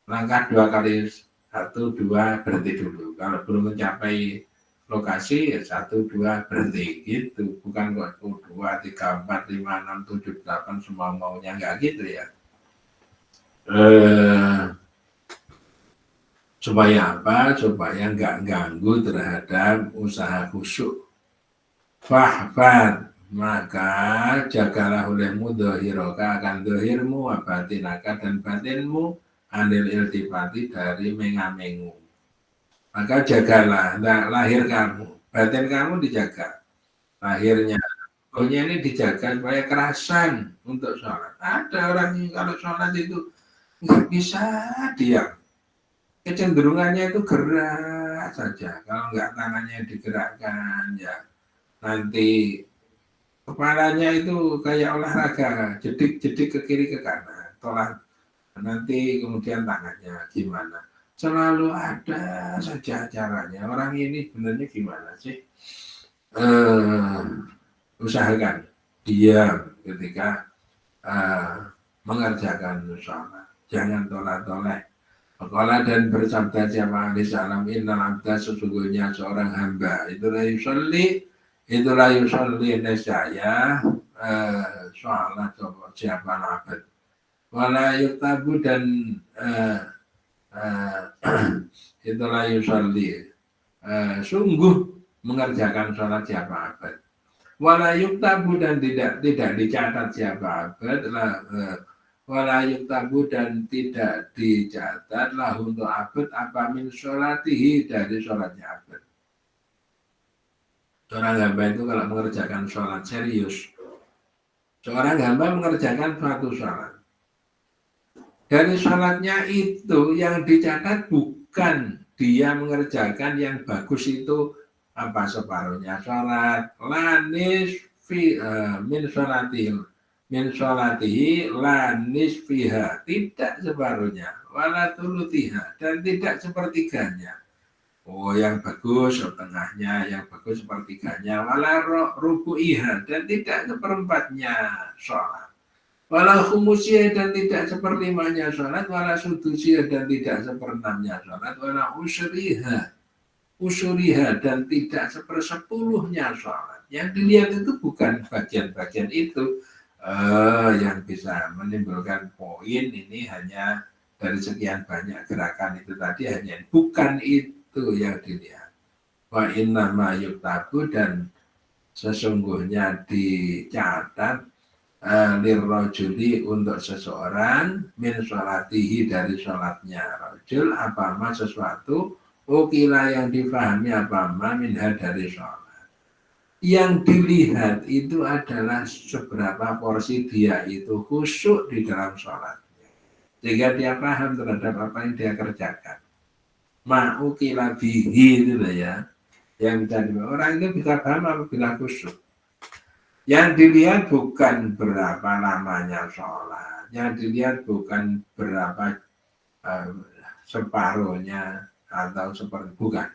S1: Langkah 2 kali, 1, 2 berhenti dulu. Kalau belum mencapai lokasi ya 1, 2 berhenti gitu. Bukan kok 2, 3, 4, 5, 6, 7, 8 semau-maunya, enggak gitu ya. Supaya apa? Supaya enggak ganggu terhadap usaha khusyuk. Fahfad, maka jagalah olehmu dohiroka, akan dohirmu, batinaka, dan batinmu, anil iltifati, dari mengamengu. Maka jagalah lahir kamu, batin kamu dijaga. Lahirnya, pokoknya ini dijaga supaya kerasan untuk sholat. Ada orang yang kalau sholat itu nggak bisa diam. Kecenderungannya itu gerak saja. Kalau nggak tangannya digerakkan, ya nanti kepalanya itu kayak olahraga, jedik-jedik ke kiri ke kanan, tolak. Nanti kemudian tangannya gimana? Selalu ada saja caranya. Orang ini sebenarnya gimana sih? Usahakan diam ketika mengerjakan sholat. Jangan tolak-tolak. Qala dan bersabda siapa alaihi salam, innal abda sesungguhnya seorang hamba itulah yusolli nescaya sholat siapa abad wala yuktabu dan itulah yusolli sungguh mengerjakan sholat siapa abad wala yuktabu dan tidak dicatat siapa abad wala yuktabu dan tidak dicatat lah untuk abad apa min sholatihi dari sholatnya abad. Seorang hamba itu kalau mengerjakan sholat serius, seorang hamba mengerjakan suatu sholat. Dari sholatnya itu yang dicatat bukan dia mengerjakan yang bagus itu apa separuhnya sholat lanis min sholatihim min sholatihi lanis fiha tidak separuhnya wala tulutiha dan tidak sepertiganya. Oh yang bagus setengahnya, yang bagus sepertiganya wala rubu'iha dan tidak seperempatnya sholat wala khumusiha dan tidak seperlimanya sholat wala sudusiha dan tidak seperenamnya sholat wala usuriha dan tidak sepersepuluhnya sholat. Yang dilihat itu bukan bagian-bagian itu yang bisa menimbulkan poin ini hanya dari sekian banyak gerakan itu tadi hanya bukan itu yang dilihat. Wa inna ma yuktabu dan sesungguhnya dicatat lirrojuli untuk seseorang min sholatihi dari sholatnya rojul apama sesuatu ukila yang difahami apama minha dari sholat. Yang dilihat itu adalah seberapa porsi dia itu khusyuk di dalam sholat. Sehingga dia paham terhadap apa yang dia kerjakan. Ma'ukila bihi itu ya. Yang bisa orang itu bisa paham apabila khusyuk. Yang dilihat bukan berapa lamanya sholat. Yang dilihat bukan berapa separuhnya atau seperti bukan.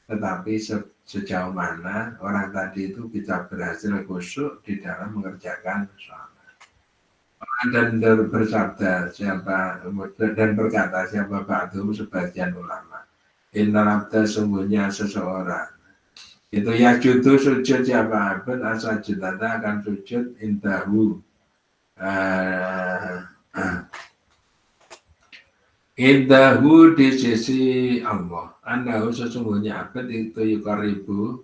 S1: Tetapi sejauh mana orang tadi itu bisa berhasil khusyuk di dalam mengerjakan sholat. Dan bersabda siapa dan berkata siapa ba'du sebagian ulama. Innal abda sungguhnya seseorang itu ya sujud siapa abad asal judata akan sujud indahu indahu di sisi Allah. Andahu sesungguhnya abad itu yukaribu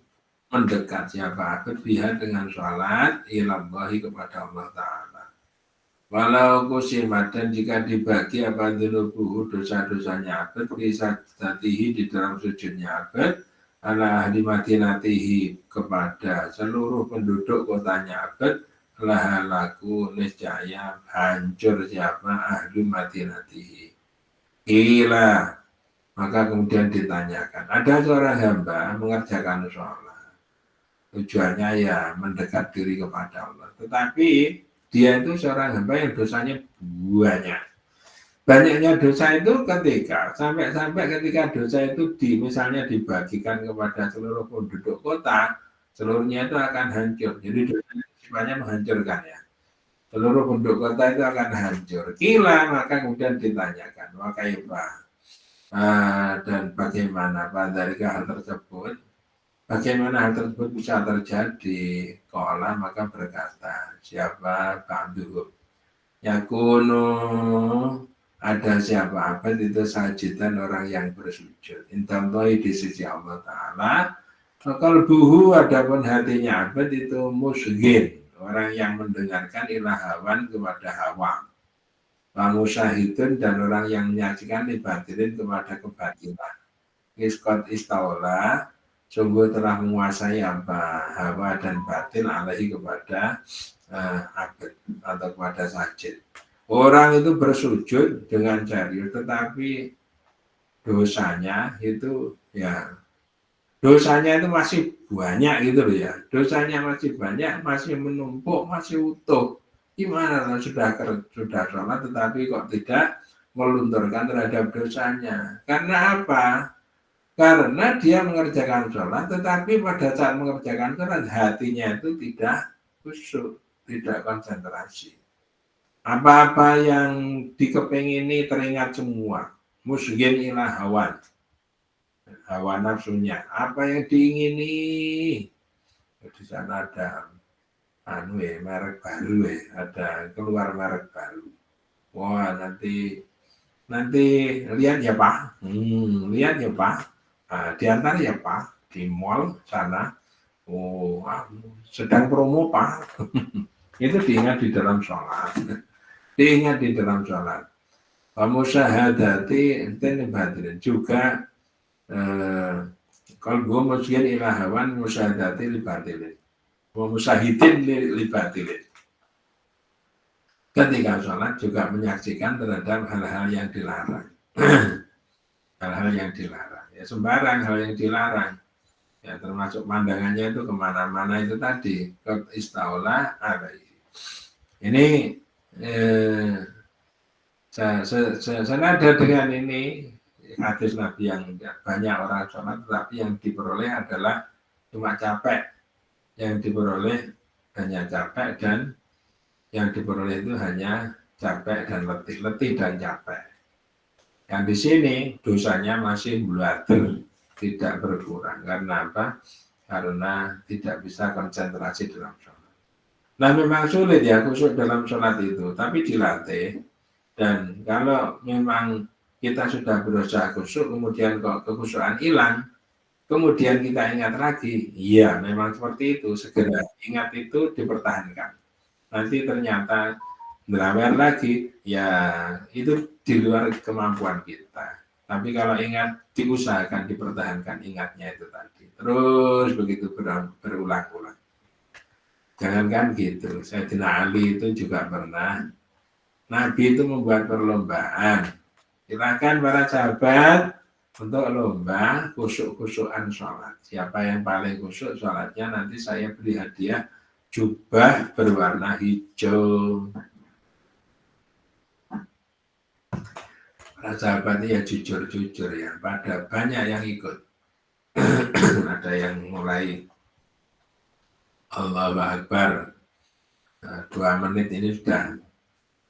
S1: mendekat siapa abad biha dengan sholat ilallahi kepada Allah Ta'ala. Walau kusimat dan jika dibagi apa dunubuhu dosa-dosanya abad bisa tatihi di dalam sujudnya abad ala ahli madinatihi kepada seluruh penduduk kotanya abad lahalaku niscaya hancur siapa ahli madinatihi. Gila. Maka kemudian ditanyakan, ada seorang hamba mengerjakan sholat. Tujuannya ya mendekat diri kepada Allah. Tetapi dia itu seorang hamba yang dosanya banyak. Banyaknya dosa itu ketika sampai ketika dosa itu misalnya dibagikan kepada seluruh penduduk kota, seluruhnya itu akan hancur. Jadi dosanya sifatnya menghancurkan ya. Seluruh penduduk kota itu akan hancur. Gila, maka kemudian ditanyakan, wakaifah. Dan bagaimana dari hal tersebut bisa terjadi kola maka berkata siapa ba'duhum yakunu ada siapa abad itu sajidan orang yang bersujud intamtoi di sisi Allah Ta'ala qalbuhu adapun hatinya abad itu musghin orang yang mendengarkan ilahawan kepada hawa Musahidun dan orang yang menyaksikan dibatilin kepada kebatilan. Iskot istaula sungguh telah menguasai apa hawa dan batil alaihi kepada abad atau kepada sajid. Orang itu bersujud dengan serius tetapi dosanya itu masih banyak gitu loh ya. Dosanya masih banyak, masih menumpuk, masih utuh. Gimana kalau sudah sholat tetapi kok tidak melunturkan terhadap dosanya? Karena apa? Karena dia mengerjakan sholat tetapi pada saat mengerjakan sholat hatinya itu tidak khusyuk, tidak konsentrasi. Apa-apa yang dikepingini teringat semua. musghin ila hawa nafsunya, apa yang diingini. Di sana ada merek baru ada keluar merek baru. Wah, nanti lihat ya Pak. Lihat ya Pak. Diantar ya Pak di mall sana. Oh, sedang promo Pak. Itu diingat di dalam sholat. Diingat di dalam sholat. Musyahadati batin juga kalau gue musyin ilahawan musyahadati libatilin. Musyahidin libatilin. Ketika sholat juga menyaksikan terhadap hal-hal yang dilarang. Hal-hal yang dilarang. Ya sembarang hal yang dilarang. Ya termasuk pandangannya itu kemana-mana itu tadi. Qad istaula alaihi. Ini senada dengan ini hadis Nabi yang banyak orang sholat, tetapi yang diperoleh adalah cuma capek. Yang diperoleh hanya capek dan yang diperoleh itu hanya capek dan letih dan capek. Yang di sini dosanya masih bulater, tidak berkurang. Karena apa? Karena tidak bisa konsentrasi dalam sholat. Nah memang sulit ya khusyuk dalam sholat itu, tapi dilatih. Dan kalau memang kita sudah berusaha khusyuk, kemudian kok kekhusyukan hilang, kemudian kita ingat lagi, iya memang seperti itu, segera ingat itu dipertahankan. Nanti ternyata melawar lagi, ya itu di luar kemampuan kita. Tapi kalau ingat, diusahakan, dipertahankan ingatnya itu tadi. Terus begitu berulang-ulang. Jangankan gitu, Sayyidina Ali itu juga pernah, Nabi itu membuat perlombaan. Silakan para sahabat untuk lomba khusyuk-khusyukan sholat. Siapa yang paling khusyuk sholatnya, nanti saya beri hadiah jubah berwarna hijau. Para sahabat ya jujur-jujur ya, pada banyak yang ikut. Ada yang mulai Allahu Akbar 2 menit ini sudah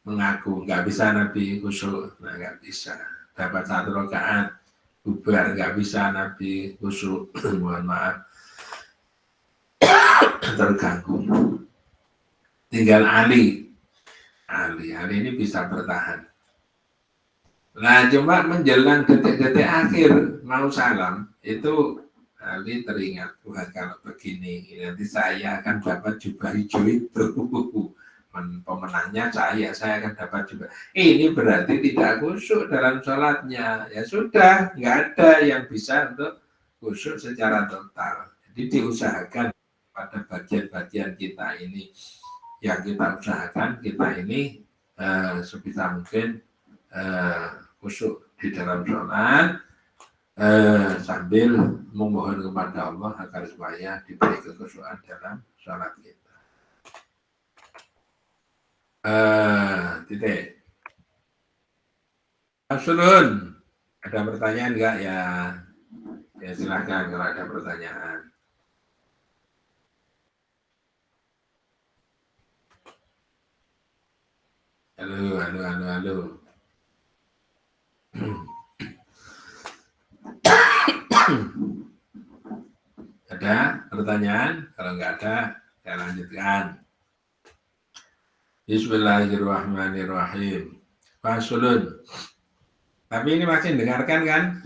S1: mengaku nggak bisa Nabi khusyuk, nggak bisa. Dapat 1 rakaat bubar, nggak bisa Nabi khusyuk, mohon maaf, terganggu. Tinggal Ali ini bisa bertahan. Nah cuma menjelang detik-detik akhir mau salam itu Ali teringat, Tuhan kalau begini nanti saya akan dapat jubah hijau itu. Pemenangnya saya akan dapat jubah. Ini berarti tidak khusyuk dalam sholatnya. Ya sudah, nggak ada yang bisa untuk khusyuk secara total. Jadi diusahakan pada bagian-bagian kita ini yang kita usahakan, kita ini sebisa mungkin khusyuk di dalam sholat sambil memohon kepada Allah agar supaya diberi kekhusyukan dalam sholat kita. Titik. Absolun, ada pertanyaan enggak ya? Ya silakan kalau ada pertanyaan. Halo. Ada pertanyaan? Kalau enggak ada, saya lanjutkan. Bismillahirrahmanirrahim. Fasulun. Tapi ini masih dengarkan kan?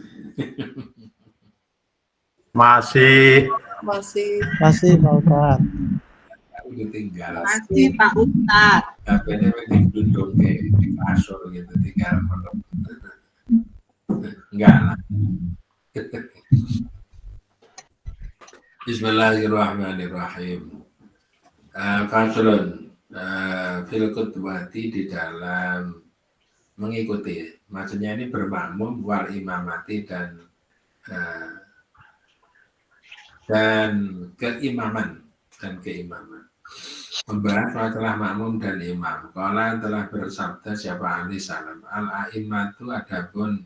S3: Masih
S4: Pak Ustaz.
S1: Udah tinggal.
S5: Masih Pak Ustaz.
S1: HP-nya duduk di kasur gitu, tinggal enggak lah. Bismillahirrahmanirrahim. Fasulun. Fil khutbati di dalam mengikuti, maksudnya ini bermakmum wal imamati dan keimaman membahas masalah makmum dan imam. Qala telah bersabda siapa Ali salam al-a'immatu adapun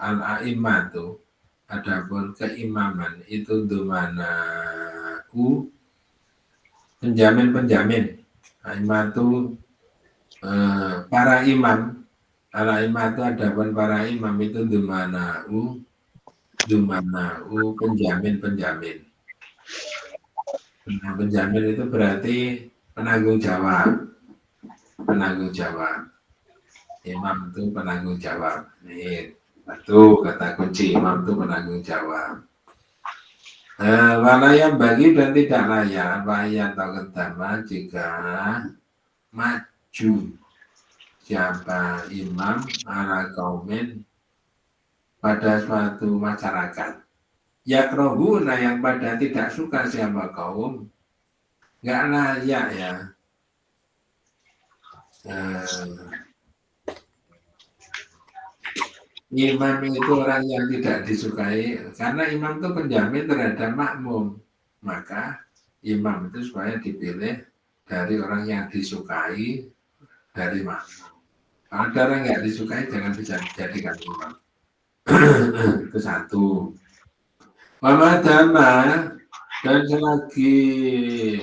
S1: al-a'immatu adapun keimaman itu dumanaku penjamin. A'immatu para imam Al-a'immah itu adapun para imam itu dumana'u penjamin. Penjamin itu berarti penanggung jawab. Imam itu penanggung jawab. Ini satu kata kunci, imam itu penanggung jawab. Walayam bagi dan tidak layak ayat atau ketama jika maju siapa imam ala kaumin pada suatu masyarakat. Ya krohuna yang pada tidak suka siapa kaum, nggak layak ya. Imam itu orang yang tidak disukai karena imam itu penjamin terhadap makmum, maka imam itu supaya dipilih dari orang yang disukai dari makmum. Kalau ada orang yang disukai jangan bisa dijadikan imam. Itu satu. Wamadama dan selagi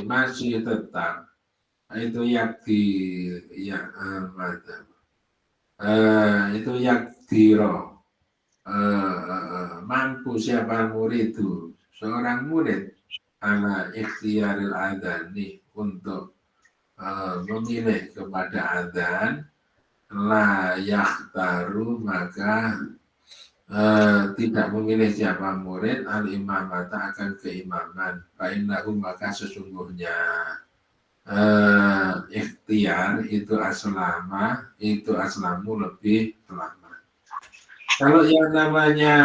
S1: masih tetap itu itu yakdiro mampu siapa murid itu seorang murid ala ikhtiaril adani untuk memilih kepada adzan la yakhtaru maka tidak memilih siapa murid al-imamata akan keimaman fa'innahu maka sesungguhnya ikhtiar itu aslamu lebih lama. Kalau yang namanya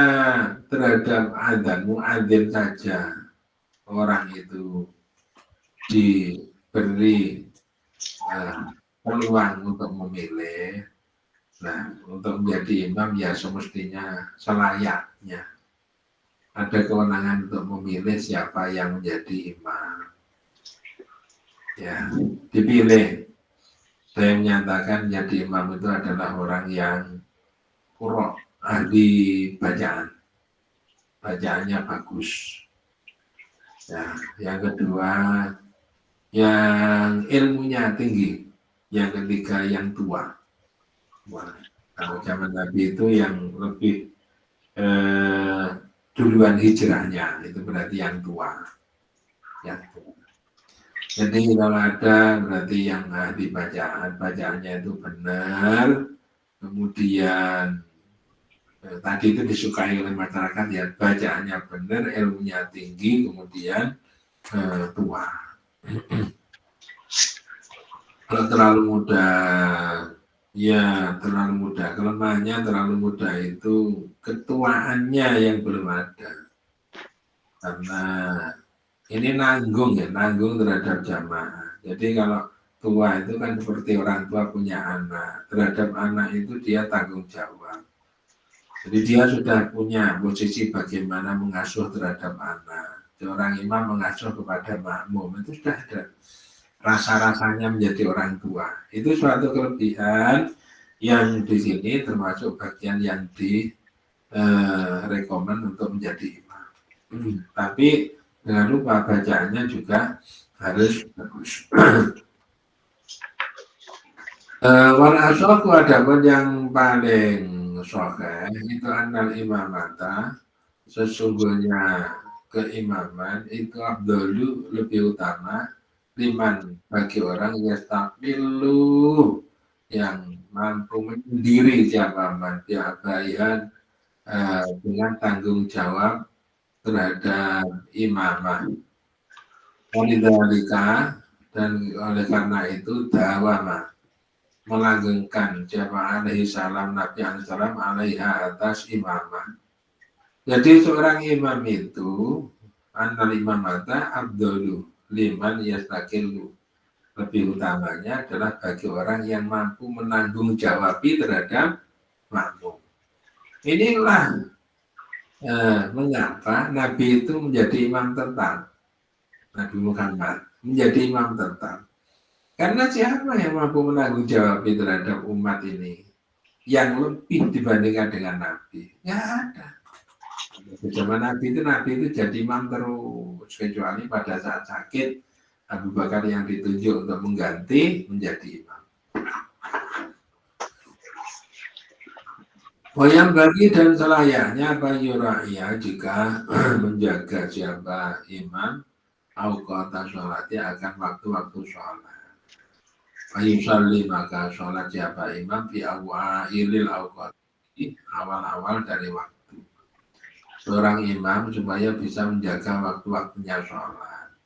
S1: terhadap adzan muadzin saja orang itu diberi peluang untuk memilih. Nah, untuk menjadi imam ya semestinya selayaknya ada kewenangan untuk memilih siapa yang menjadi imam. Ya, dipilih. Saya menyatakan menjadi imam itu adalah orang yang qurra, ahli bacaan. Bacaannya bagus. Ya, yang kedua yang ilmunya tinggi. Yang ketiga yang tua. Wah, kalau zaman Nabi itu yang lebih duluan hijrahnya itu berarti yang tua. Jadi kalau ada berarti yang ahli bacaannya itu benar, kemudian tadi itu disukai oleh masyarakat ya bacaannya benar, ilmunya tinggi, kemudian tua. Kalau terlalu muda, ya terlalu muda. Kelemahannya terlalu muda itu ketuaannya yang belum ada. Karena ini nanggung terhadap jamaah. Jadi kalau tua itu kan seperti orang tua punya anak. Terhadap anak itu dia tanggung jawab. Jadi dia sudah punya posisi bagaimana mengasuh terhadap anak. Seorang imam mengasuh kepada makmum itu sudah ada rasa-rasanya menjadi orang tua. Itu suatu kelebihan yang di sini termasuk bagian yang rekomen untuk menjadi imam. Tapi jangan lupa bacaannya juga harus bagus. Wal asyaku adapun yang paling sahih itu annal imamata sesungguhnya keimaman itu abdulu lebih utama liman bagi orang yastaqilu yang mampu menyendiri jamaman biabaihan dengan tanggung jawab terhadap imamah. Walidhalika dan oleh karena itu dawama melanggengkan siapa alaihi salam Nabi alaihi salam alaiha atas imamah. Jadi seorang imam itu annal imamata abdulu liman yastaqilu lebih utamanya adalah bagi orang yang mampu menanggung jawabi terhadap makmum. Inilah mengapa Nabi itu menjadi imam tetap. Nabi Muhammad menjadi imam tetap. Karena siapa yang mampu menanggung jawabi terhadap umat ini yang lebih dibandingkan dengan Nabi? Nggak ada. Di zaman Nabi itu jadi imam terus, kecuali pada saat sakit Abu Bakar yang ditunjuk untuk mengganti menjadi imam. Wayang bagi dan selayaknya Bayura'iyah jika menjaga siapa imam awqata sholatnya akan waktu-waktu sholat. Ayusalli maka sholat siapa imam fi awa'ilil awqati awal-awal dari waktu. Seorang imam supaya bisa menjaga waktu-waktunya sholat.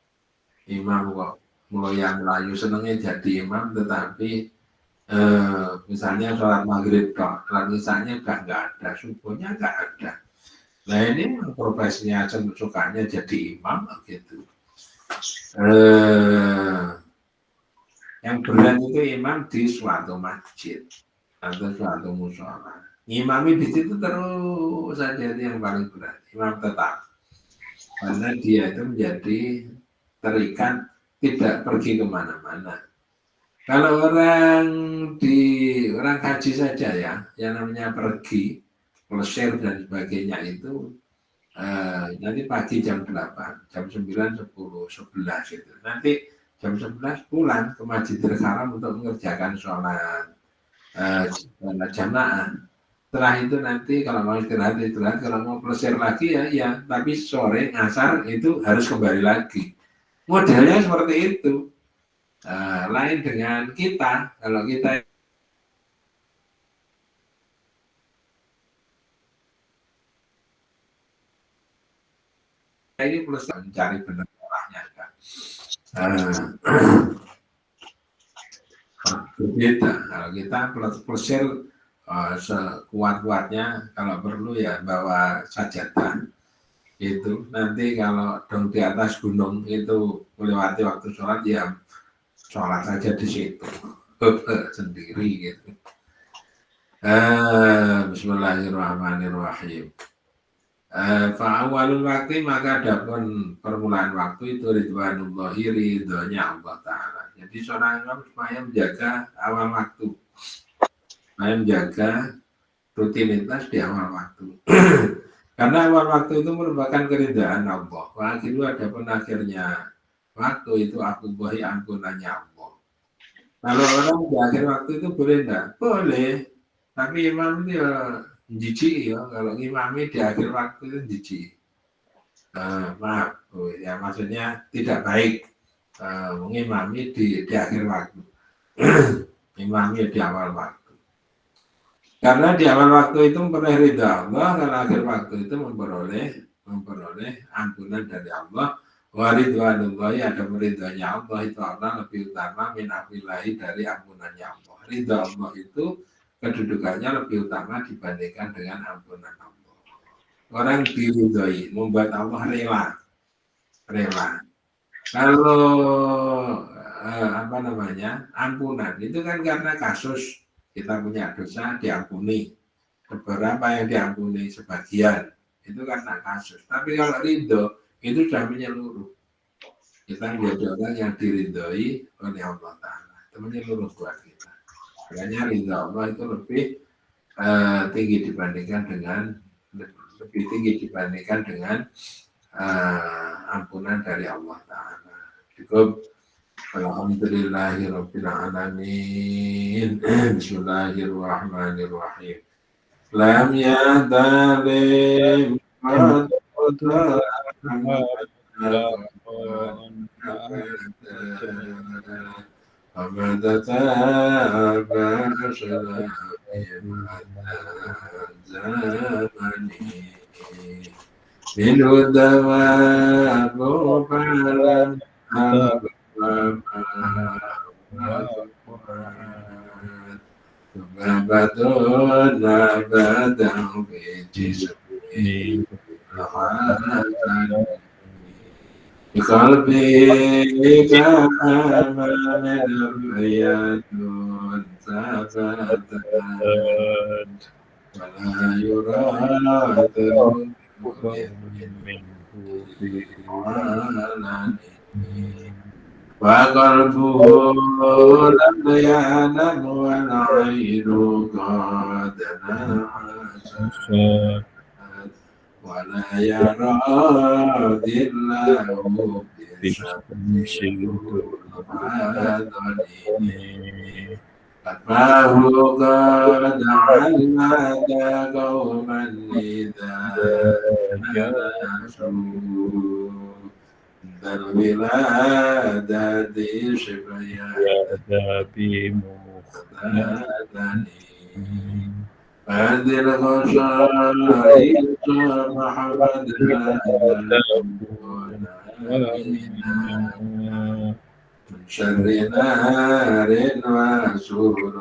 S1: Imam kok meloyang melayu senengnya jadi imam tetapi misalnya sholat maghrib kok, sholat isanya nggak ada, subuhnya nggak ada. Nah ini profesinya sukanya jadi imam gitu. Yang berat itu imam di suatu masjid atau suatu mushola. Imami di situ terus saja itu yang paling berat. Imam tetap, karena dia itu menjadi terikat tidak pergi kemana-mana. Kalau orang haji saja ya, yang namanya pergi, plesir dan sebagainya itu nanti pagi jam 8, jam 9, 10, 11 gitu. Nanti jam 11 pulang ke Masjidil Haram untuk mengerjakan sholat jamaah. Setelah itu nanti kalau mau istirahat, kalau mau plesir lagi ya, tapi sore ngasar itu harus kembali lagi. Modelnya seperti itu. Lain dengan kita, kalau kita ini plus mencari benar orangnya kan. Berbeda. Kalau kita plesir sekuat-kuatnya, kalau perlu ya bawa sajadah. Itu nanti kalau dong di atas gunung itu melewati waktu sholat ya sholat saja di situ sendiri gitu. Bismillahirrahmanirrahim. Fa'awalul waktu maka adapun permulaan waktu itu ridwanullahi ridhonya Allah Ta'ala. Jadi seorang imam supaya menjaga awal waktu, supaya menjaga rutinitas di awal waktu. Karena awal waktu itu merupakan keridhaan Allah. Waktu adapun akhirnya waktu itu akullahi ampunannya Allah. Kalau orang di akhir waktu itu boleh enggak? Boleh. Tapi imam itu ya jijik ya. Kalau imami di akhir waktu itu jijik. Maaf, ya maksudnya tidak baik mengimami di akhir waktu. Imami di awal waktu. Karena di awal waktu itu memperoleh ridha Allah, kalau akhir waktu itu memperoleh ampunan dari Allah. Waridwanullahi ada ridhanya Allah itu Allah lebih utama min afillahi dari ampunannya Allah. Ridha Allah itu kedudukannya lebih utama dibandingkan dengan ampunan Allah. Orang diridhoi membuat Allah rela. Kalau ampunan itu kan karena kasus kita punya dosa diampuni, beberapa yang diampuni sebagian itu karena kasus. Tapi kalau ridho itu sudah menyeluruh. Kita menjadi orang yang diridhoi oleh Allah Ta'ala. Itu menyeluruh buat kita. Makanya ridho Allah itu lebih tinggi dibandingkan dengan ampunan dari Allah Ta'ala. Cukup. Alhamdulillahirabbil alamin. Bismillahirrahmanirrahim. Lam yadalim qalbi ka'aman al-ayatun sabatan wala yuratun wa qalbuhu lam ya'lam wa al-'aynu qad na'asat wala yara dhillahu bisyamsil فهو قد علمك قوما إذا ناشوا ذا الولادة شفيا هذه الخصائص محمد من شر نار وسرور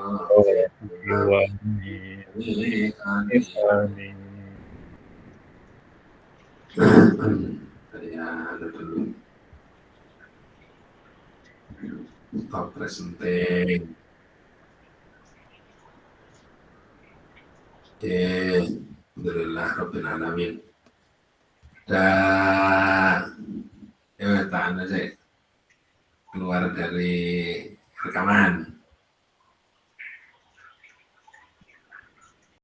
S1: Stop presenting. Alhamdulillah Rabbil Alamin. Dan tahan aja keluar dari rekaman.